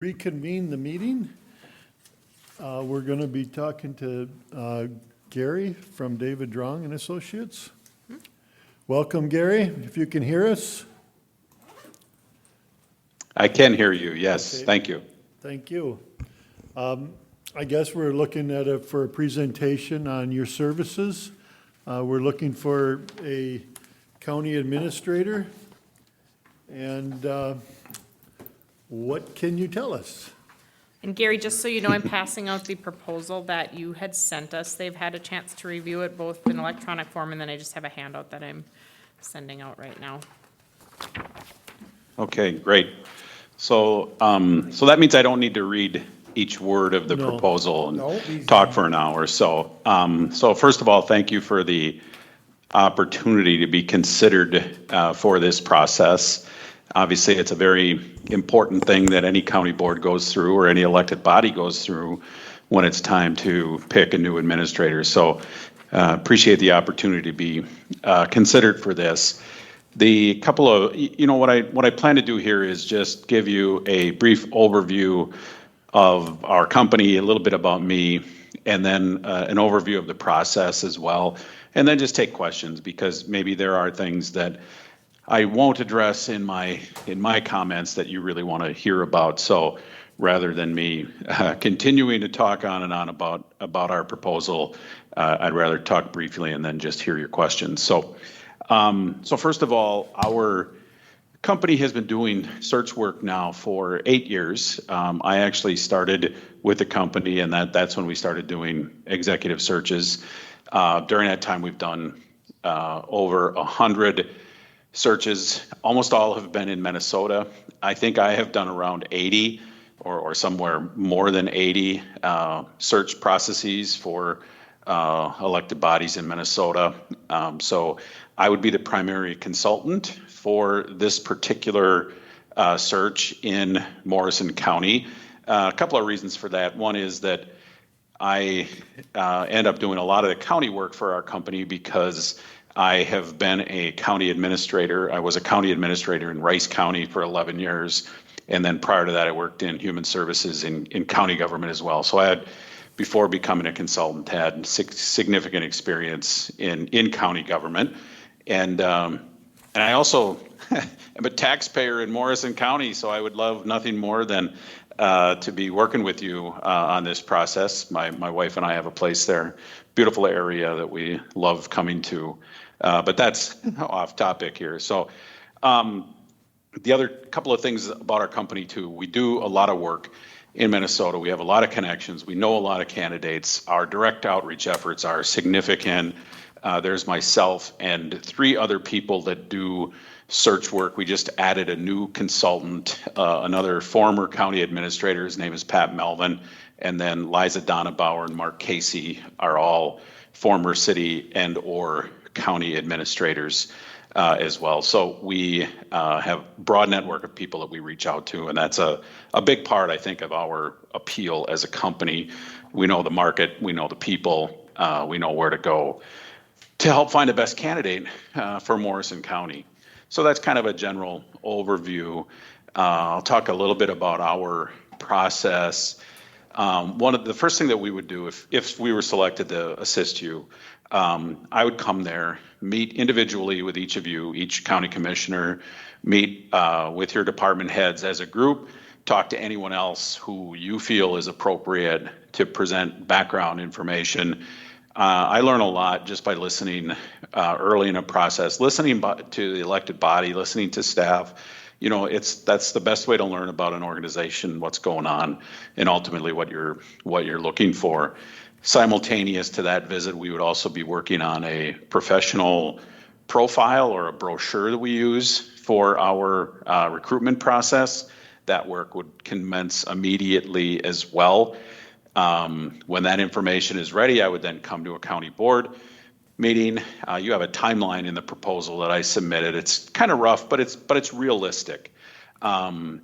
Reconvene the meeting. We're going to be talking to Gary from David Drong and Associates. Welcome, Gary, if you can hear us. I can hear you, yes. Okay. Thank you. Thank you. I guess we're looking at for a presentation on your services. We're looking for a county administrator. And what can you tell us? And Gary, just so you know, I'm passing out the proposal that you had sent us. They've had a chance to review it both in electronic form, and then I just have a handout that I'm sending out right now. Okay, great. So, so that means I don't need to read each word of the No. proposal and No. talk for an hour. So, so first of all, thank you for the opportunity to be considered for this process. Obviously, it's a very important thing that any county board goes through or any elected body goes through when it's time to pick a new administrator. So appreciate the opportunity to be considered for this. The couple of, what I plan to do here is just give you a brief overview of our company, a little bit about me, and then an overview of the process as well. And then just take questions because maybe there are things that I won't address in my comments that you really want to hear about. So rather than me continuing to talk on and on about our proposal, I'd rather talk briefly and then just hear your questions. So, so first of all, our company has been doing search work now for 8 years. I actually started with the company, and that's when we started doing executive searches. During that time, we've done over 100 searches. Almost all have been in Minnesota. I think I have done around 80 or somewhere more than 80 search processes for elected bodies in Minnesota. So I would be the primary consultant for this particular search in Morrison County. A couple of reasons for that. One is that I end up doing a lot of the county work for our company because I have been a county administrator. I was a county administrator in Rice County for 11 years. And then prior to that, I worked in human services in county government as well. So I had, before becoming a consultant, had significant experience in county government. And I also am a taxpayer in Morrison County, so I would love nothing more than to be working with you on this process. My wife and I have a place there, beautiful area that we love coming to. But that's off topic here. So the other couple of things about our company too, we do a lot of work in Minnesota. We have a lot of connections. We know a lot of candidates. Our direct outreach efforts are significant. There's myself and 3 other people that do search work. We just added a new consultant, another former county administrator. His name is Pat Melvin. And then Liza Donabauer and Mark Casey are all former city and or county administrators as well. So we have a broad network of people that we reach out to, and that's a big part, I think, of our appeal as a company. We know the market, we know the people, we know where to go to help find the best candidate for Morrison County. So that's kind of a general overview. I'll talk a little bit about our process. One of the first thing that we would do if we were selected to assist you, I would come there, meet individually with each of you, each county commissioner, meet with your department heads as a group, talk to anyone else who you feel is appropriate to present background information. I learn a lot just by listening early in a process, listening to the elected body, listening to staff. That's the best way to learn about an organization, what's going on, and ultimately what you're looking for. Simultaneous to that visit, we would also be working on a professional profile or a brochure that we use for our recruitment process. That work would commence immediately as well. When that information is ready, I would then come to a county board meeting. You have a timeline in the proposal that I submitted. It's kind of rough, but it's realistic. And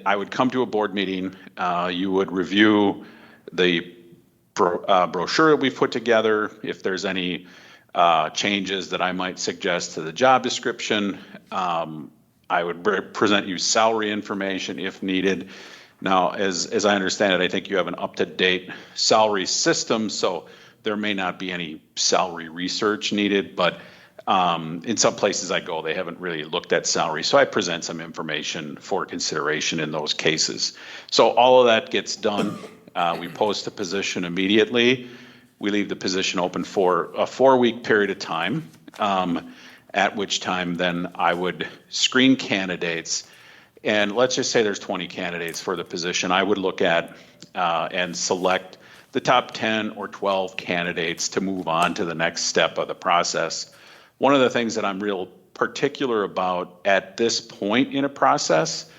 I would come to a board meeting. You would review the brochure that we've put together. If there's any changes that I might suggest to the job description, I would present you salary information if needed. Now, as I understand it, I think you have an up-to-date salary system, so there may not be any salary research needed, but in some places I go, they haven't really looked at salary. So I present some information for consideration in those cases. So all of that gets done. We post the position immediately. We leave the position open for a 4-week period of time, at which time then I would screen candidates. And let's just say there's 20 candidates for the position. I would look at and select the top 10 or 12 candidates to move on to the next step of the process. One of the things that I'm real particular about at this point in a process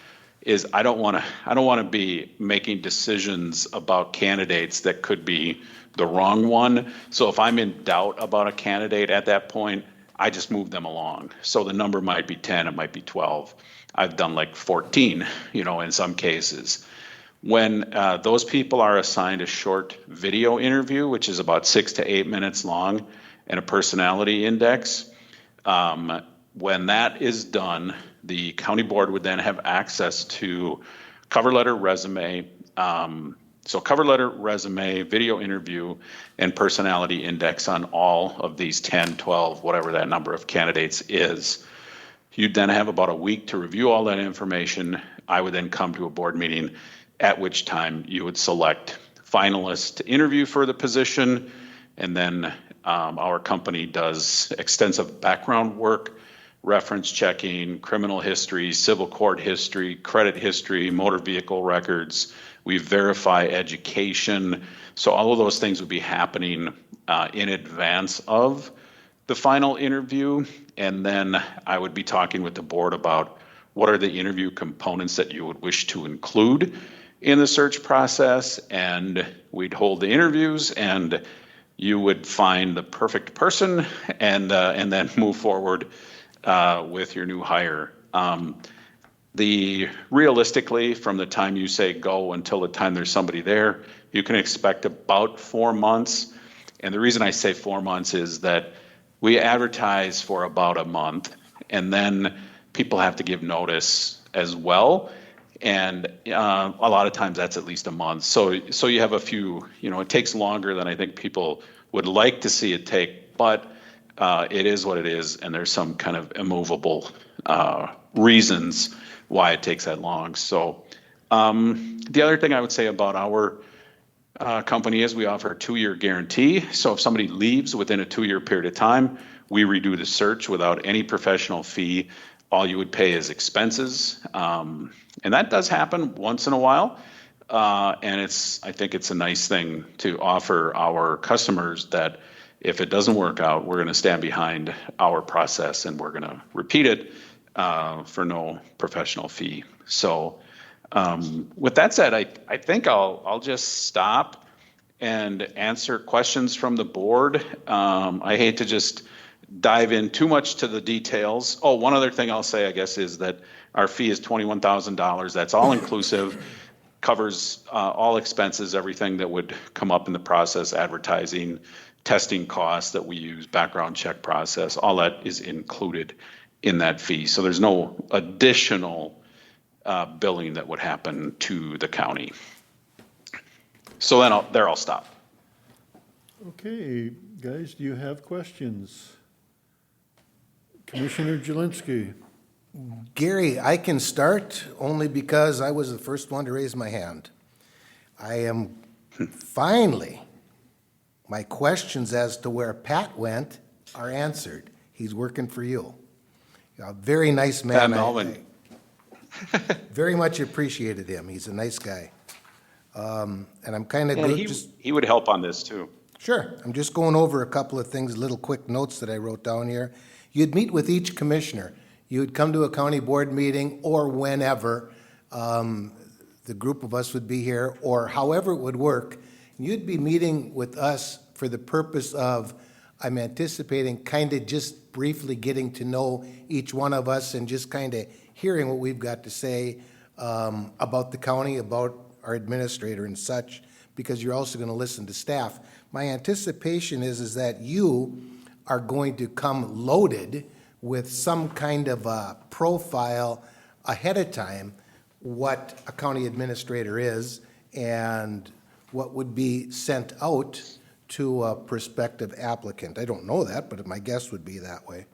is I don't want to be making decisions about candidates that could be the wrong one. So if I'm in doubt about a candidate at that point, I just move them along. So the number might be 10, it might be 12. I've done like 14, in some cases. When those people are assigned a short video interview, which is about 6 to 8 minutes long, and a personality index, when that is done, the county board would then have access to cover letter, resume, so cover letter, resume, video interview, and personality index on all of these 10, 12, whatever that number of candidates is. You'd then have about a week to review all that information. I would then come to a board meeting, at which time you would select finalists to interview for the position. And then our company does extensive background work, reference checking, criminal history, civil court history, credit history, motor vehicle records. We verify education. So all of those things would be happening in advance of the final interview. And then I would be talking with the board about what are the interview components that you would wish to include in the search process. And we'd hold the interviews, and you would find the perfect person and then move forward with your new hire. Realistically, from the time you say go until the time there's somebody there, you can expect about 4 months. And the reason I say 4 months is that we advertise for about a month, and then people have to give notice as well. And a lot of times that's at least a month. So you have a few, it takes longer than I think people would like to see it take, but it is what it is, and there's some kind of immovable reasons why it takes that long. So the other thing I would say about our company is we offer a 2-year guarantee. So if somebody leaves within a 2-year period of time, we redo the search without any professional fee. All you would pay is expenses. And that does happen once in a while. And I think it's a nice thing to offer our customers that if it doesn't work out, we're going to stand behind our process and we're going to repeat it for no professional fee. So with that said, I think I'll just stop and answer questions from the board. I hate to just dive in too much to the details. Oh, one other thing I'll say, I guess, is that our fee is $21,000. That's all inclusive, covers all expenses, everything that would come up in the process, advertising, testing costs that we use, background check process, all that is included in that fee. So there's no additional billing that would happen to the county. So then I'll stop. Okay, guys, do you have questions? Commissioner Jelinski. Gary, I can start only because I was the first one to raise my hand. I am finally, my questions as to where Pat went are answered. He's working for you. A very nice man. Pat Melvin. I very much appreciated him. He's a nice guy. And I'm kind of good. He would help on this too. Sure. I'm just going over a couple of things, little quick notes that I wrote down here. You'd meet with each commissioner. You would come to a county board meeting or whenever the group of us would be here, or however it would work. You'd be meeting with us for the purpose of, I'm anticipating, kind of just briefly getting to know each one of us and just kind of hearing what we've got to say about the county, about our administrator and such, because you're also going to listen to staff. My anticipation is that you are going to come loaded with some kind of a profile ahead of time what a county administrator is and what would be sent out to a prospective applicant. I don't know that, but my guess would be that way.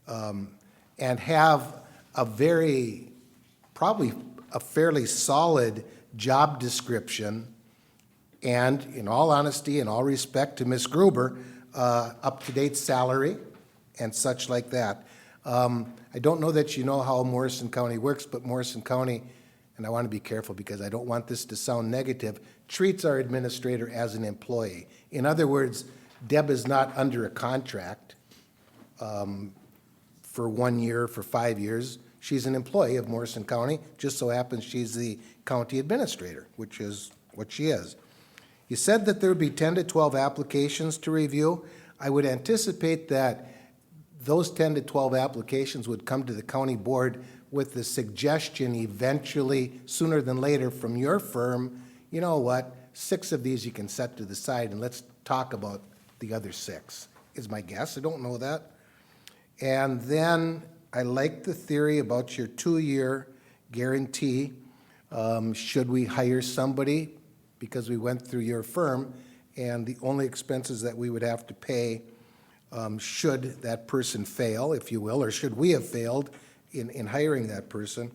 And have a probably a fairly solid job description, and in all honesty and all respect to Ms. Gruber, up-to-date salary and such like that. I don't know that you know how Morrison County works, but Morrison County, and I want to be careful because I don't want this to sound negative, treats our administrator as an employee. In other words, Deb is not under a contract for 1 year, for 5 years. She's an employee of Morrison County. Just so happens she's the county administrator, which is what she is. You said that there would be 10 to 12 applications to review. I would anticipate that those 10 to 12 applications would come to the county board with the suggestion eventually, sooner than later, from your firm, you know what, 6 of these you can set to the side and let's talk about the other 6, is my guess. I don't know that. And then I like the theory about your 2-year guarantee. Should we hire somebody because we went through your firm, and the only expenses that we would have to pay should that person fail, if you will, or should we have failed in hiring that person,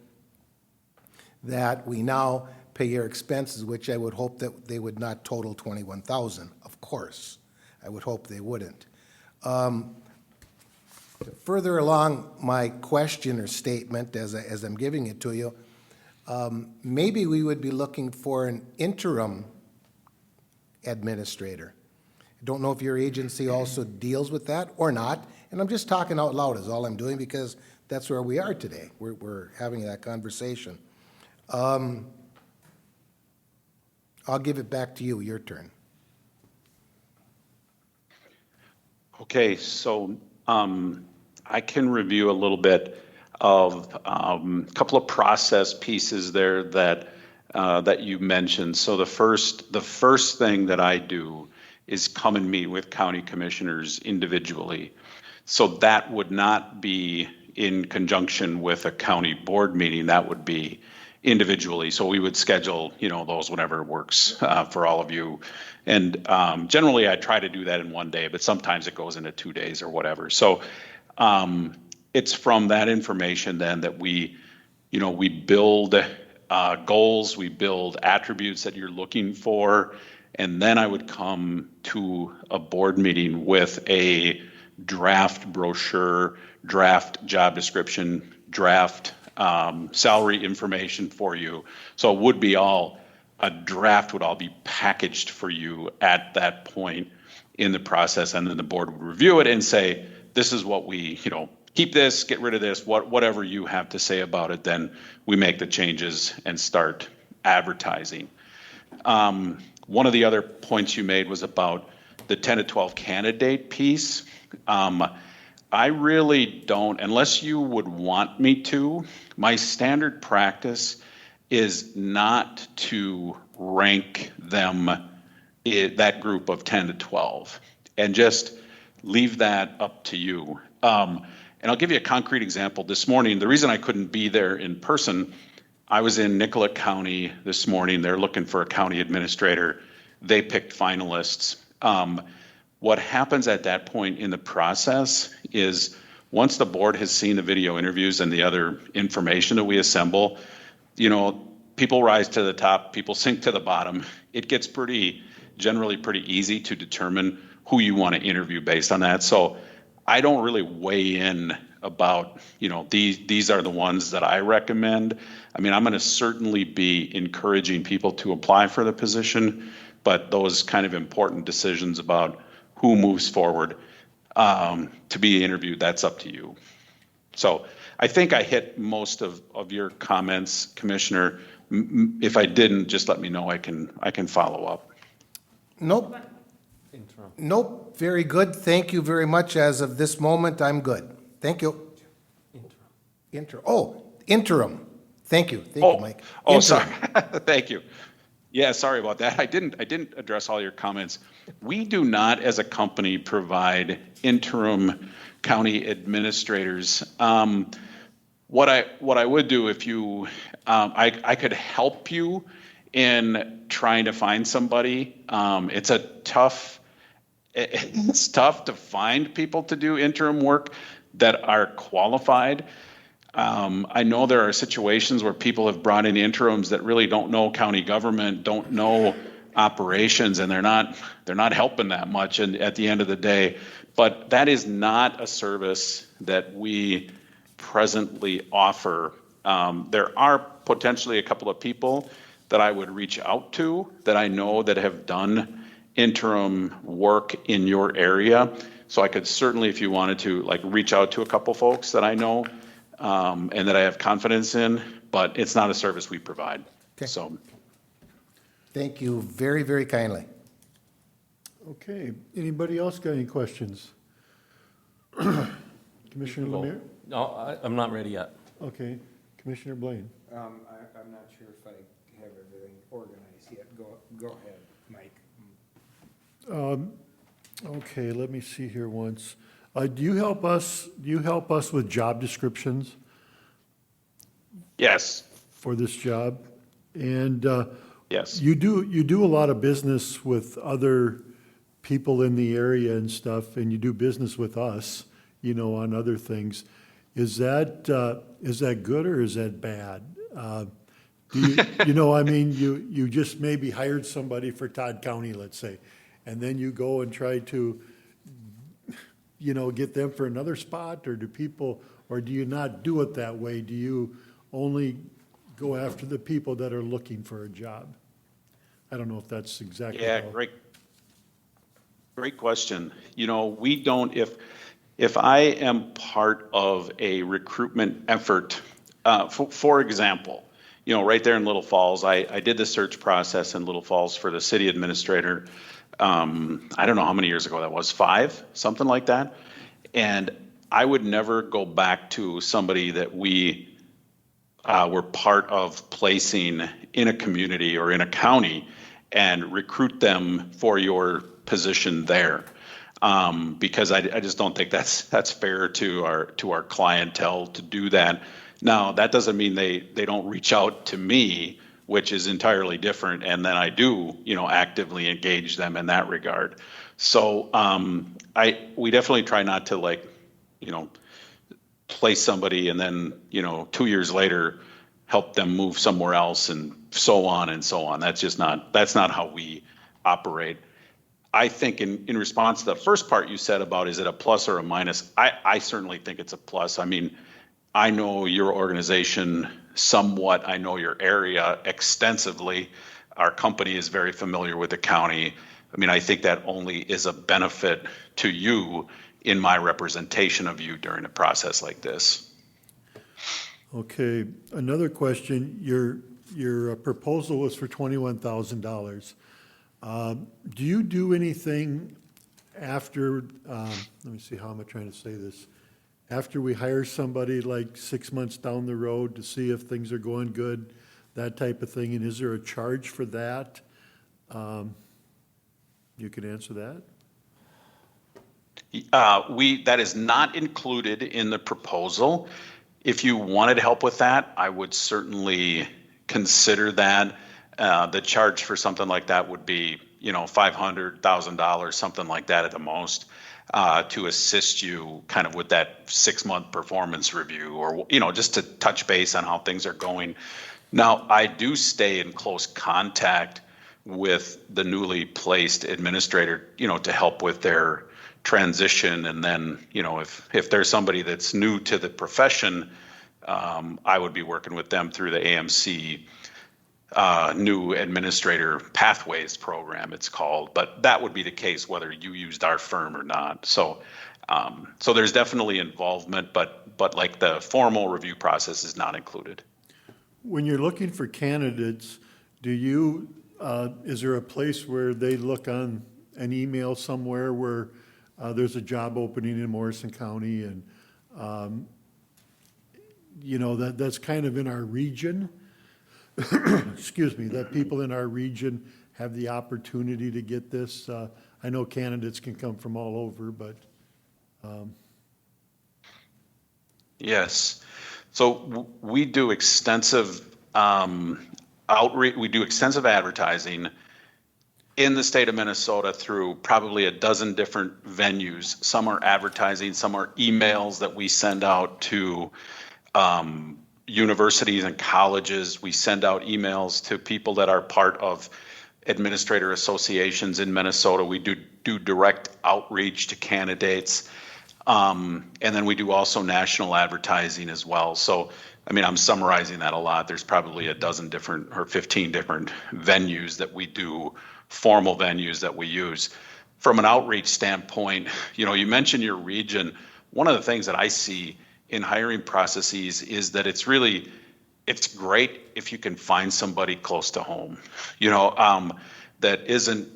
that we now pay your expenses, which I would hope that they would not total $21,000, of course. I would hope they wouldn't. Further along my question or statement, as I'm giving it to you, maybe we would be looking for an interim administrator. I don't know if your agency also deals with that or not, and I'm just talking out loud is all I'm doing because that's where we are today. We're having that conversation. I'll give it back to you, your turn. Okay, so I can review a little bit of a couple of process pieces there that you mentioned. So the first thing that I do is come and meet with county commissioners individually. So that would not be in conjunction with a county board meeting. That would be individually. So we would schedule, those whenever works for all of you. And generally, I try to do that in 1 day, but sometimes it goes into 2 days or whatever. So it's from that information then that we build goals, we build attributes that you're looking for, and then I would come to a board meeting with a draft brochure, draft job description, draft salary information for you. So it would be a draft would all be packaged for you at that point in the process, and then the board would review it and say, this is what we, keep this, get rid of this, whatever you have to say about it, then we make the changes and start advertising. One of the other points you made was about the 10 to 12 candidate piece. I really don't, unless you would want me to, my standard practice is not to rank them, that group of 10 to 12, and just leave that up to you. And I'll give you a concrete example. This morning, the reason I couldn't be there in person, I was in Nicollet County this morning. They're looking for a county administrator. They picked finalists. What happens at that point in the process is once the board has seen the video interviews and the other information that we assemble, people rise to the top, people sink to the bottom. It gets generally pretty easy to determine who you want to interview based on that. So I don't really weigh in about, these are the ones that I recommend. I mean, I'm going to certainly be encouraging people to apply for the position, but those kind of important decisions about who moves forward to be interviewed, that's up to you. So I think I hit most of your comments, Commissioner. If I didn't, just let me know. I can follow up. Nope. Nope, very good. Thank you very much. As of this moment, I'm good. Thank you. Interim. Thank you, Mike. Oh, Interim. sorry. Thank you. Yeah, sorry about that. I didn't address all your comments. We do not, as a company, provide interim county administrators. What I would do if you, I could help you in trying to find somebody. It's tough to find people to do interim work that are qualified. I know there are situations where people have brought in interims that really don't know county government, don't know operations, and they're not helping that much and at the end of the day. But that is not a service that we presently offer. There are potentially a couple of people that I would reach out to that I know that have done interim work in your area. So I could certainly, if you wanted to, like reach out to a couple folks that I know and that I have confidence in, but it's not a service we provide. Okay. So, Thank you very, very kindly. Okay, anybody else got any questions? Commissioner Lemire? No, I'm not ready yet. Okay, Commissioner Blaine? I'm not sure if I have everything organized yet. Go ahead, Mike. Okay, let me see here once. Do you help us with job descriptions yes, for this job? And yes. you do a lot of business with other people in the area and stuff, and you do business with us, on other things. Is that good or is that bad? Do you just maybe hired somebody for Todd County, let's say, and then you go and try to, get them for another spot, or do you not do it that way? Do you only go after the people that are looking for a job? I don't know if that's exactly. Yeah, great question. We don't, if I am part of a recruitment effort, for example, right there in Little Falls, I did the search process in Little Falls for the city administrator. I don't know how many years ago that was, 5, something like that. And I would never go back to somebody that we were part of placing in a community or in a county and recruit them for your position there. Because I just don't think that's fair to our clientele to do that. Now, that doesn't mean they don't reach out to me, which is entirely different, and then I do, actively engage them in that regard. So we definitely try not to place somebody and then 2 years later help them move somewhere else and so on and so on. That's not how we operate. I think in response to the first part you said about is it a plus or a minus, I certainly think it's a plus. I mean, I know your organization somewhat, I know your area extensively. Our company is very familiar with the county. I mean, I think that only is a benefit to you in my representation of you during a process like this. Okay, another question. Your proposal was for $21,000. Do you do anything after, let me see, how am I trying to say this? After we hire somebody like 6 months down the road to see if things are going good, that type of thing, and is there a charge for that? You can answer that? That is not included in the proposal. If you wanted help with that, I would certainly consider that. The charge for something like that would be, $500,000, something like that at the most, to assist you kind of with that 6-month performance review or, just to touch base on how things are going. Now, I do stay in close contact with the newly placed administrator, to help with their transition. And then, if there's somebody that's new to the profession, I would be working with them through the AMC new administrator pathways program, it's called. But that would be the case whether you used our firm or not. So there's definitely involvement, but like the formal review process is not included. When you're looking for candidates, is there a place where they look on an email somewhere where there's a job opening in Morrison County and, that's kind of in our region? Excuse me, that people in our region have the opportunity to get this. I know candidates can come from all over, but. Yes. We do extensive outreach, we do extensive advertising in the state of Minnesota through probably a dozen different venues. Some are advertising, some are emails that we send out to universities and colleges. We send out emails to people that are part of administrator associations in Minnesota. We do direct outreach to candidates. And then we do also national advertising as well. So, I mean, I'm summarizing that a lot. There's probably a dozen different or 15 different venues that we do, formal venues that we use. From an outreach standpoint, you mentioned your region. One of the things that I see in hiring processes is that it's great if you can find somebody close to home, that isn't,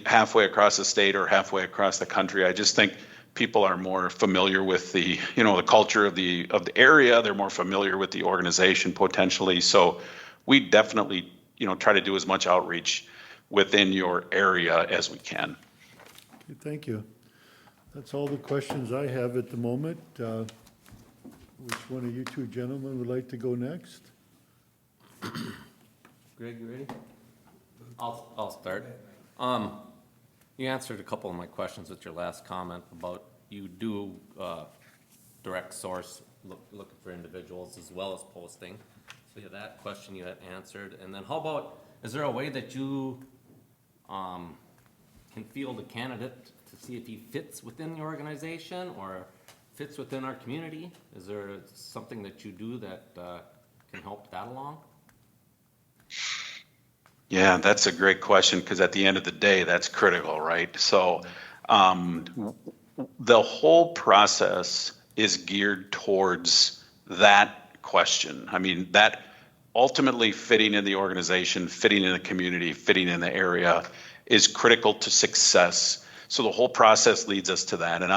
halfway across the state or halfway across the country. I just think people are more familiar with the culture of the area. They're more familiar with the organization potentially. So we definitely, try to do as much outreach within your area as we can. Okay, thank you. That's all the questions I have at the moment. Which one of you two gentlemen would like to go next? Greg, you ready? I'll start. You answered a couple of my questions with your last comment about you do direct source, looking for individuals as well as posting. So yeah, that question you had answered. And then how about, is there a way that you can field a candidate to see if he fits within the organization or fits within our community? Is there something that you do that can help that along? Yeah, that's a great question because at the end of the day, that's critical, right? So the whole process is geared towards that question. I mean, that ultimately fitting in the organization, fitting in the community, fitting in the area is critical to success. So the whole process leads us to that. And,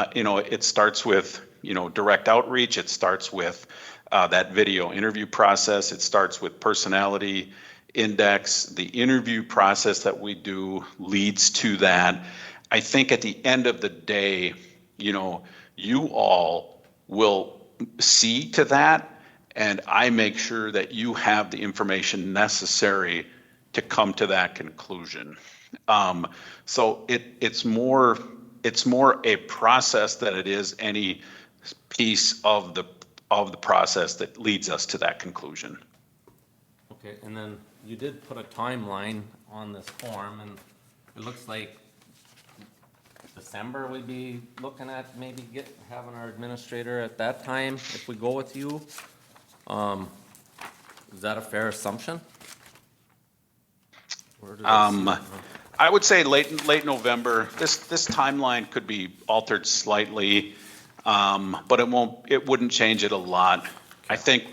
it starts with, direct outreach. It starts with that video interview process. It starts with personality index. The interview process that we do leads to that. I think at the end of the day, you all will see to that, and I make sure that you have the information necessary to come to that conclusion. So it's more a process than it is any piece of the process that leads us to that conclusion. Okay, and then you did put a timeline on this form, and it looks like December we'd be looking at maybe having our administrator at that time if we go with you. Is that a fair assumption? Or did I see- I would say late November. This timeline could be altered slightly, but it wouldn't change it a lot. I think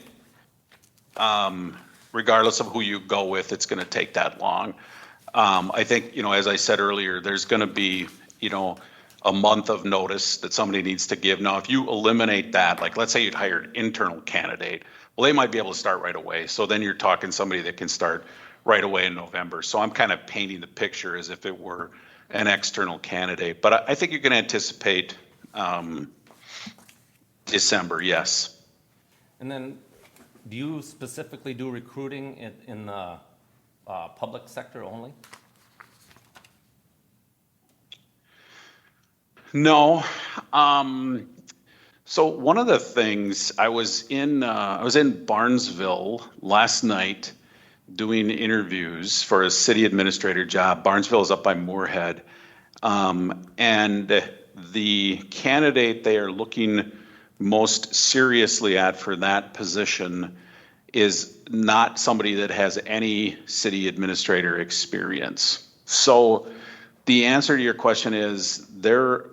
regardless of who you go with, it's going to take that long. I think, as I said earlier, there's going to be, a month of notice that somebody needs to give. Now, if you eliminate that, like let's say you'd hired an internal candidate, well, they might be able to start right away. So then you're talking somebody that can start right away in November. So I'm kind of painting the picture as if it were an external candidate. But I think you can anticipate December, yes. And then, do you specifically do recruiting in the public sector only? No. So one of the things I was in Barnesville last night doing interviews for a city administrator job. Barnesville is up by Moorhead. And the candidate they are looking most seriously at for that position is not somebody that has any city administrator experience. So the answer to your question is there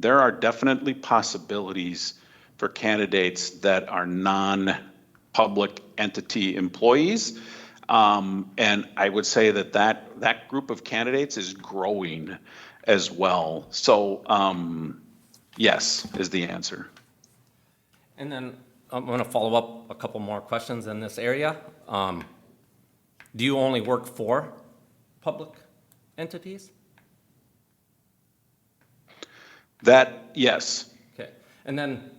are definitely possibilities for candidates that are non-public entity employees. And I would say that group of candidates is growing as well. So yes, is the answer. And then I'm going to follow up a couple more questions in this area. Do you only work for public entities? That, yes. Okay. And then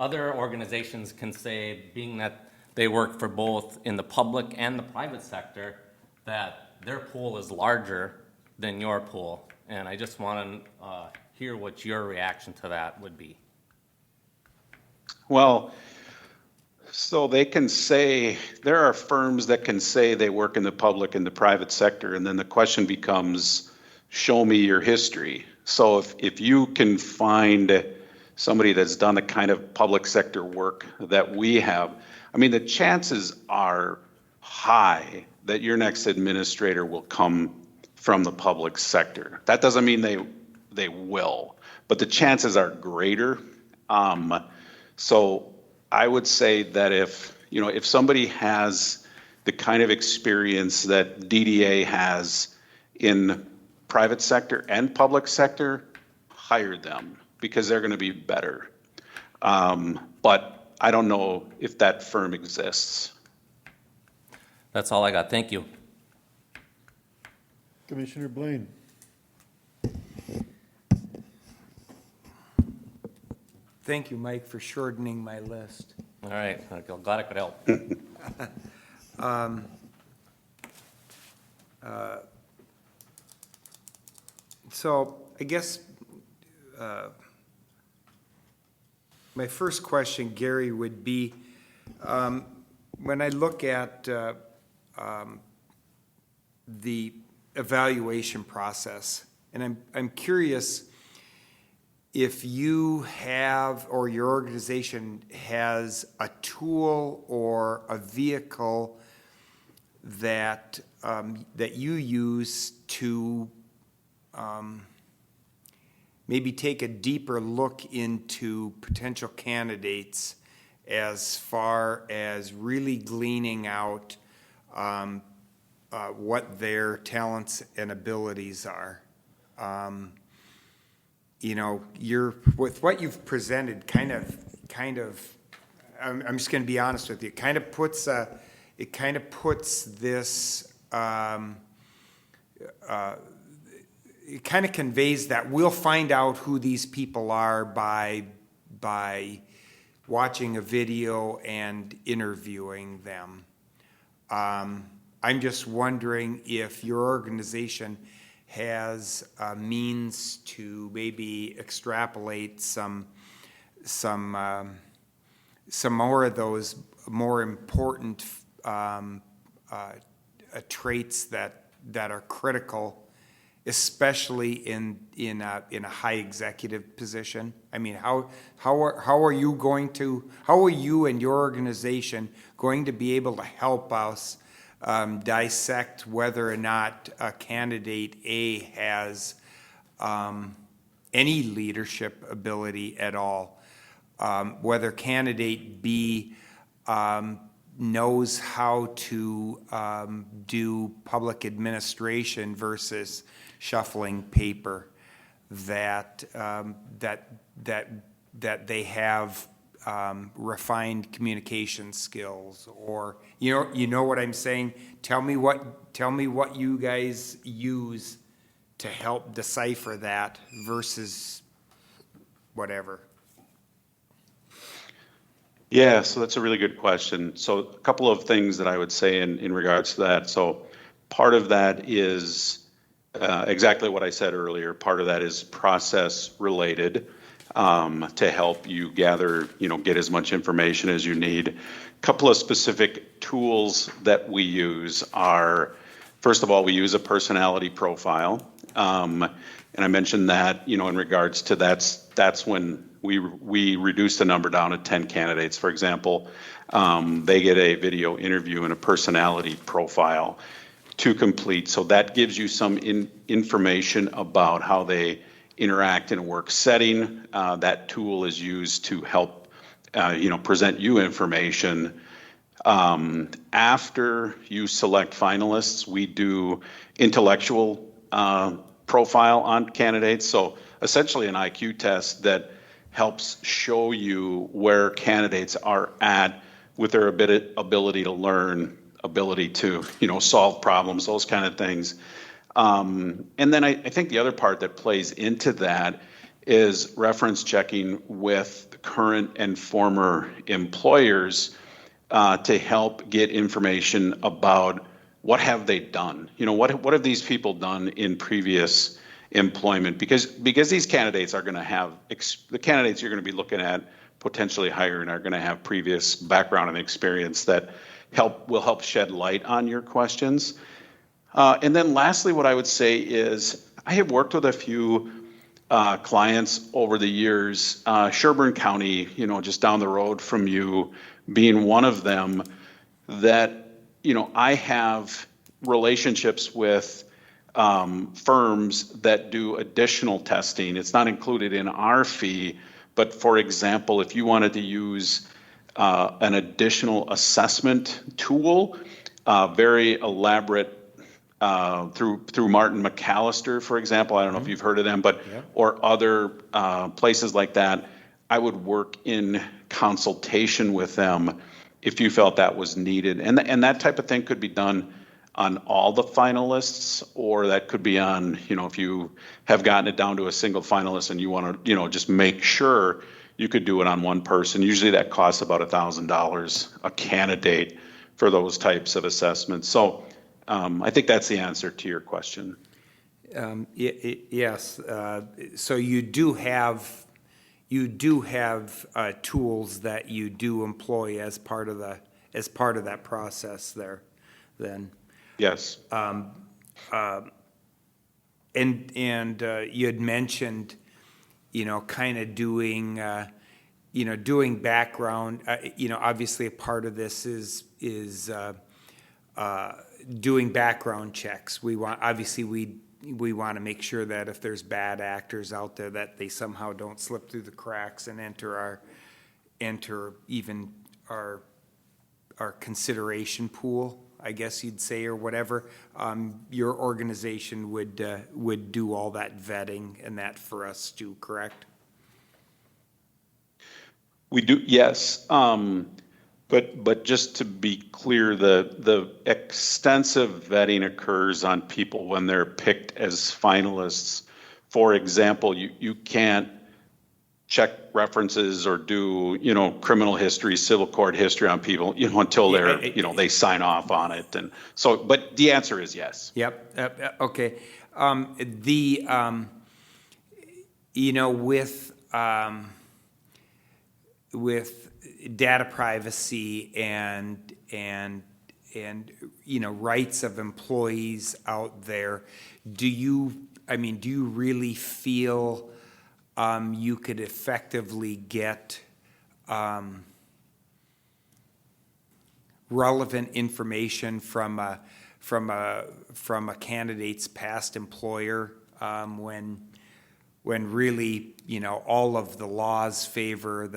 other organizations can say, being that they work for both in the public and the private sector, that their pool is larger than your pool. And I just want to hear what your reaction to that would be. Well, so they can say, there are firms that can say they work in the public and the private sector, and then the question becomes, show me your history. So if you can find somebody that's done the kind of public sector work that we have, I mean, the chances are high that your next administrator will come from the public sector. That doesn't mean they will, but the chances are greater. So I would say that if somebody has the kind of experience that DDA has in private sector and public sector, hire them because they're going to be better. But I don't know if that firm exists. That's all I got. Thank you. Commissioner Blaine. Thank you, Mike, for shortening my list. All right. I'm glad I could help. So I guess my first question, Gary, would be, when I look at the evaluation process, and I'm curious if you have, or your organization has, a tool or a vehicle that that you use to maybe take a deeper look into potential candidates as far as really gleaning out what their talents and abilities are. With what you've presented, kind of, I'm just going to be honest with you. It kind of puts this. It kind of conveys that we'll find out who these people are by watching a video and interviewing them. I'm just wondering if your organization has a means to maybe extrapolate some more of those more important traits that are critical, especially in a high executive position. I mean, how are you and your organization going to be able to help us dissect whether or not a candidate A has any leadership ability at all, whether candidate B knows how to do public administration versus shuffling paper, that they have refined communication skills, or you know what I'm saying. Tell me what you guys use to help decipher that versus whatever. Yeah, so that's a really good question. So a couple of things that I would say in regards to that. So part of that is exactly what I said earlier. Part of that is process related, to help you gather, get as much information as you need. A couple of specific tools that we use are, first of all, we use a personality profile. And I mentioned that, in regards to that's when we reduce the number down to 10 candidates. For example, they get a video interview and a personality profile to complete. So that gives you some information about how they interact in a work setting. That tool is used to help, present you information. After you select finalists, we do intellectual profile on candidates. So essentially an IQ test that helps show you where candidates are at with their ability to learn, ability to, solve problems, those kind of things. And then I think the other part that plays into that is reference checking with current and former employers to help get information about what have they done? What have these people done in previous employment? Because these candidates are going to have, the candidates you're going to be looking at potentially hiring are going to have previous background and experience that will help shed light on your questions. And then lastly, what I would say is I have worked with a few clients over the years, Sherburne County, just down the road from you being one of them, that, I have relationships with firms that do additional testing. It's not included in our fee, but for example, if you wanted to use an additional assessment tool, very elaborate, through Martin McAllister, for example. I don't know if you've heard of them, but or other places like that. I would work in consultation with them if you felt that was needed, and that type of thing could be done on all the finalists, or that could be on, if you have gotten it down to a single finalist and you want to, just make sure, you could do it on one person. Usually that costs about $1,000 a candidate for those types of assessments. So I think that's the answer to your question. Yes, so you do have tools that you do employ as part of that process there, then. Yes. And you had mentioned, kind of doing, doing background. Obviously a part of this is doing background checks. We want to make sure that if there's bad actors out there, that they somehow don't slip through the cracks and enter even our consideration pool, I guess you'd say, or whatever. Your organization would do all that vetting and that for us too, correct? We do, yes. But just to be clear, the extensive vetting occurs on people when they're picked as finalists. For example, you can't check references or do, criminal history, civil court history on people, until they're, they sign off on it. And so, but the answer is yes. Yep. Okay. With data privacy and rights of employees out there, do you really feel you could effectively get relevant information from a candidate's past employer when really, all of the laws favor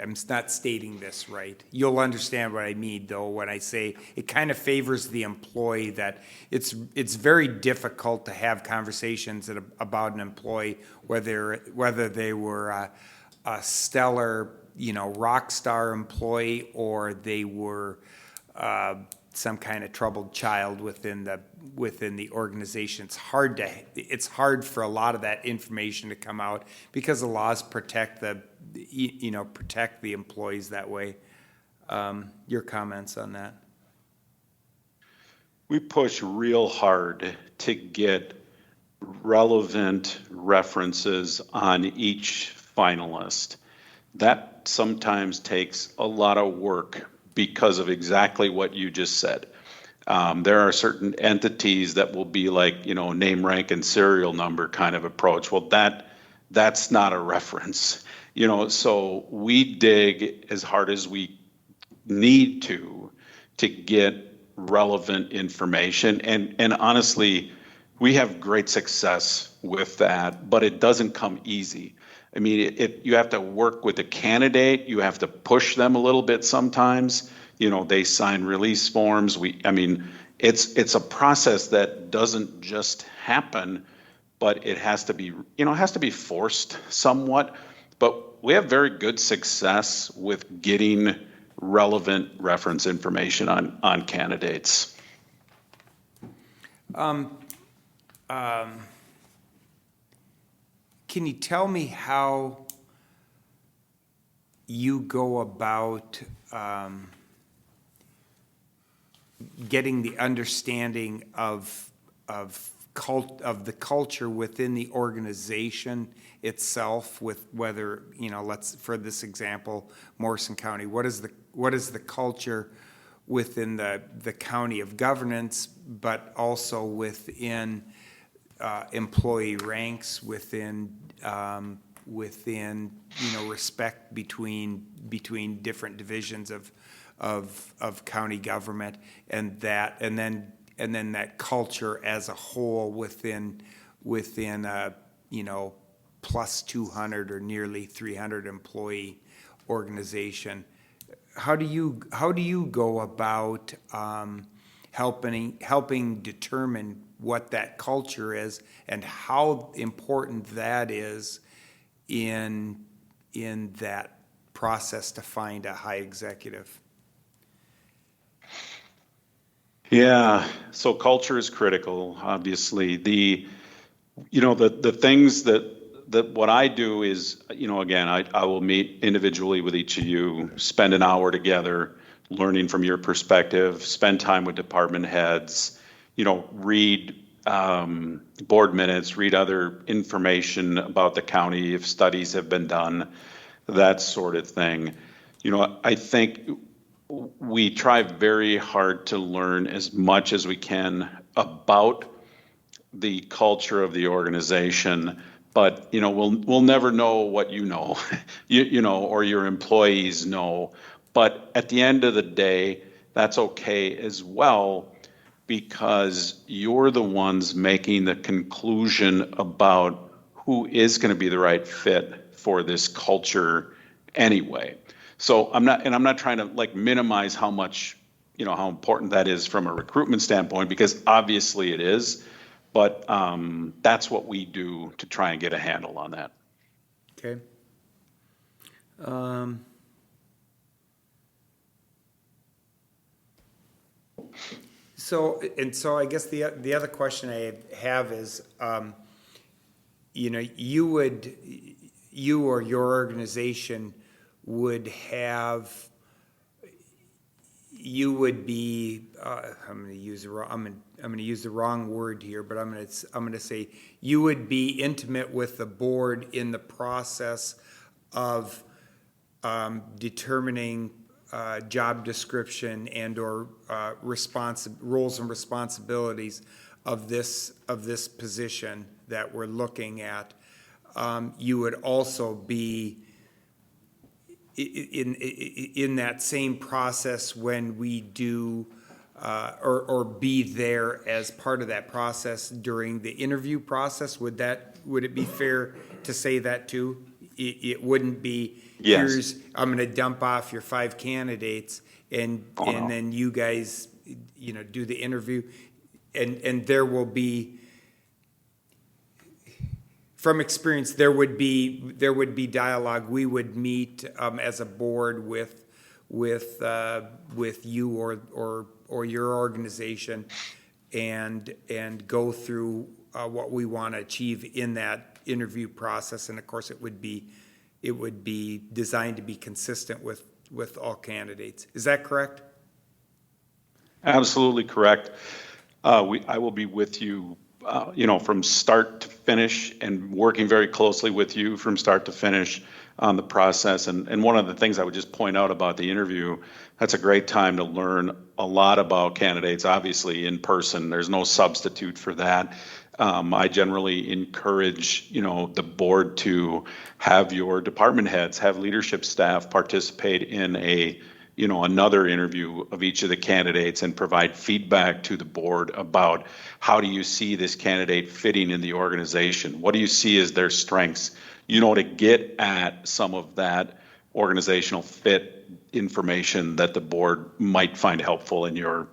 I'm not stating this right. You'll understand what I mean, though, when I say it kind of favors the employee, that it's very difficult to have conversations about an employee, whether they were a stellar, rock star employee, or they were some kind of troubled child within the organization. It's hard for a lot of that information to come out because the laws protect the employees that way. Your comments on that? We push real hard to get relevant references on each finalist. That sometimes takes a lot of work because of exactly what you just said. There are certain entities that will be like, name, rank, and serial number kind of approach. Well, that's not a reference, so we dig as hard as we need to get relevant information. And honestly, we have great success with that, but it doesn't come easy. I mean, you have to work with the candidate. You have to push them a little bit sometimes. They sign release forms. It's a process that doesn't just happen, but it has to be, forced somewhat. But we have very good success with getting relevant reference information on candidates. can you tell me how you go about getting the understanding of the culture within the organization itself, with whether, you know, let's, for this example, Morrison County, what is the culture within the county of governance, but also within employee ranks, within you know, respect between different divisions of county government, and then that culture as a whole within a, you know, plus 200 or nearly 300 employee organization. How do you go about helping determine what that culture is and how important that is in that process to find a high executive? Yeah, so culture is critical, obviously. You know, the things that what I do is, you know, again, I will meet individually with each of you, spend an hour together, learning from your perspective, spend time with department heads, you know, read board minutes, read other information about the county, if studies have been done, that sort of thing. You know, I think we try very hard to learn as much as we can about the culture of the organization, but you know, we'll never know what you know, you know, or your employees know. But at the end of the day, that's okay as well, because you're the ones making the conclusion about who is going to be the right fit for this culture anyway. So I'm not trying to like minimize how much, you know, how important that is from a recruitment standpoint, because obviously it is, but that's what we do to try and get a handle on that. Okay. So I guess the other question I have is, you know, you or your organization would be, I'm going to use the wrong word here, but I'm going to say you would be intimate with the board in the process of determining job description and or roles and responsibilities of this position that we're looking at. You would also be in that same process when we do, or be there as part of that process during the interview process. Would it be fair to say that too? It wouldn't be, Yes. I'm going to dump off your 5 candidates and no. then you guys, you know, do the interview, and there will be, from experience, there would be dialogue. We would meet as a board with you or your organization, and go through what we want to achieve in that interview process. And of course, it would be designed to be consistent with all candidates. Is that correct? Absolutely correct. I will be with you, you know, from start to finish, and working very closely with you from start to finish on the process. And one of the things I would just point out about the interview, that's a great time to learn a lot about candidates, obviously in person. There's no substitute for that. I generally encourage, you know, the board to have your department heads, have leadership staff participate in another interview of each of the candidates and provide feedback to the board about how do you see this candidate fitting in the organization? What do you see as their strengths? You know, to get at some of that organizational fit information that the board might find helpful in your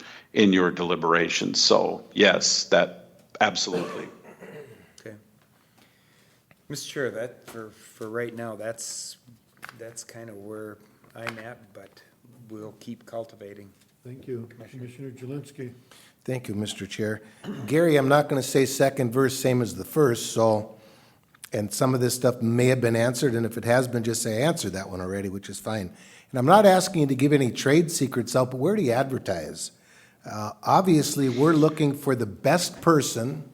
deliberations. So yes, that absolutely. Okay. Mr. Chair, that for right now, that's kind of where I'm at, but we'll keep cultivating. Thank you. Commissioner Jelinski. Thank you, Mr. Chair. Gary, I'm not going to say second verse, same as the first, so And some of this stuff may have been answered, and if it has been, just say, I answered that one already, which is fine. And I'm not asking you to give any trade secrets out, but where do you advertise? Obviously, we're looking for the best person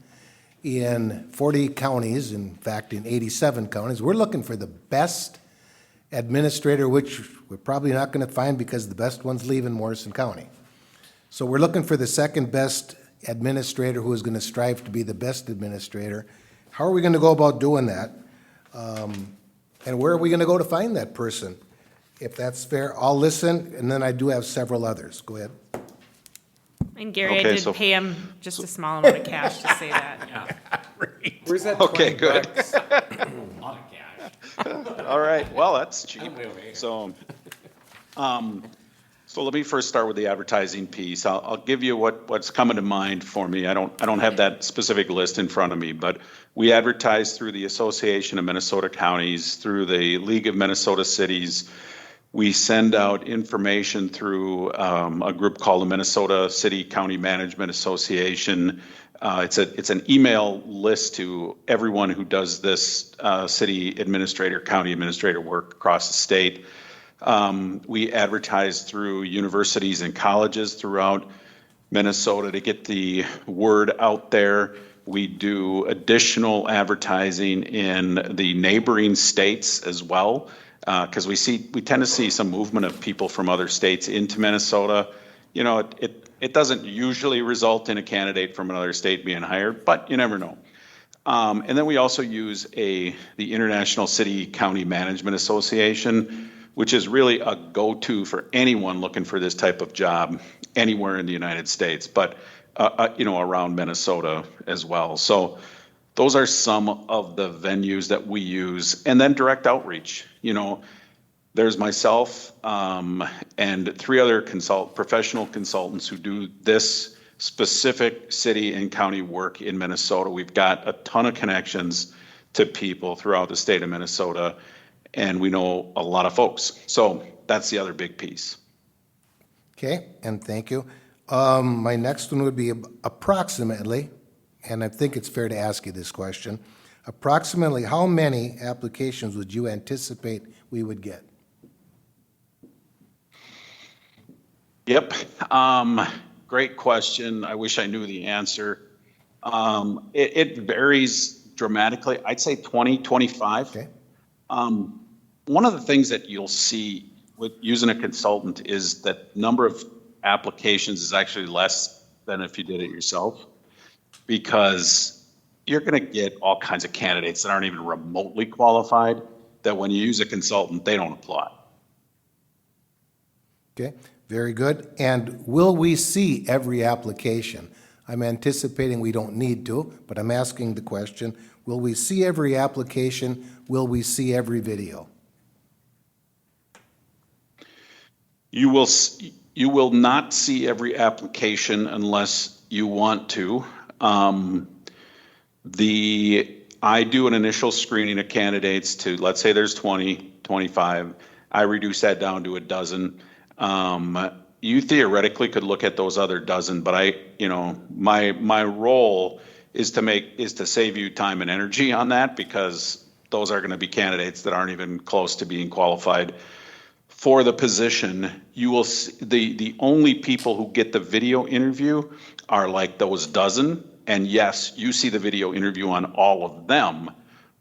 in 40 counties, in fact, in 87 counties. We're looking for the best administrator, which we're probably not going to find because the best ones leave in Morrison County. So we're looking for the second best administrator who is going to strive to be the best administrator. How are we going to go about doing that? And where are we going to go to find that person? If that's fair, I'll listen, and then I do have several others. Go ahead. And Gary, I Okay, did so- pay him just a small amount of cash to say that. Where's that Okay, 20 good. bucks? A lot of cash. All right, well, that's cheap. Way over here. So, so let me first start with the advertising piece. I'll give you what's coming to mind for me. I don't have that specific list in front of me, but we advertise through the Association of Minnesota Counties, through the League of Minnesota Cities. We send out information through a group called the Minnesota City County Management Association. It's an email list to everyone who does this city administrator, county administrator work across the state. We advertise through universities and colleges throughout Minnesota to get the word out there. We do additional advertising in the neighboring states as well, because we tend to see some movement of people from other states into Minnesota. You know, it doesn't usually result in a candidate from another state being hired, but you never know. And then we also use the International City County Management Association, which is really a go-to for anyone looking for this type of job anywhere in the United States, but around Minnesota as well. So those are some of the venues that we use. And then direct outreach. There's myself and 3 other professional consultants who do this specific city and county work in Minnesota. We've got a ton of connections to people throughout the state of Minnesota, and we know a lot of folks. So that's the other big piece. Okay, and thank you. My next one would be approximately, and I think it's fair to ask you this question, approximately how many applications would you anticipate we would get? Yep. Great question. I wish I knew the answer. It varies dramatically. I'd say 20, 25. Okay. One of the things that you'll see with using a consultant is that number of applications is actually less than if you did it yourself, because you're going to get all kinds of candidates that aren't even remotely qualified, that when you use a consultant, they don't apply. Okay, very good. And will we see every application? I'm anticipating we don't need to, but I'm asking the question, will we see every application? Will we see every video? You will not see every application unless you want to. I do an initial screening of candidates to, let's say there's 20, 25. I reduce that down to a dozen. You theoretically could look at those other dozen, but my role is to save you time and energy on that, because those are going to be candidates that aren't even close to being qualified for the position. You will see the only people who get the video interview are like those dozen. And yes, you see the video interview on all of them,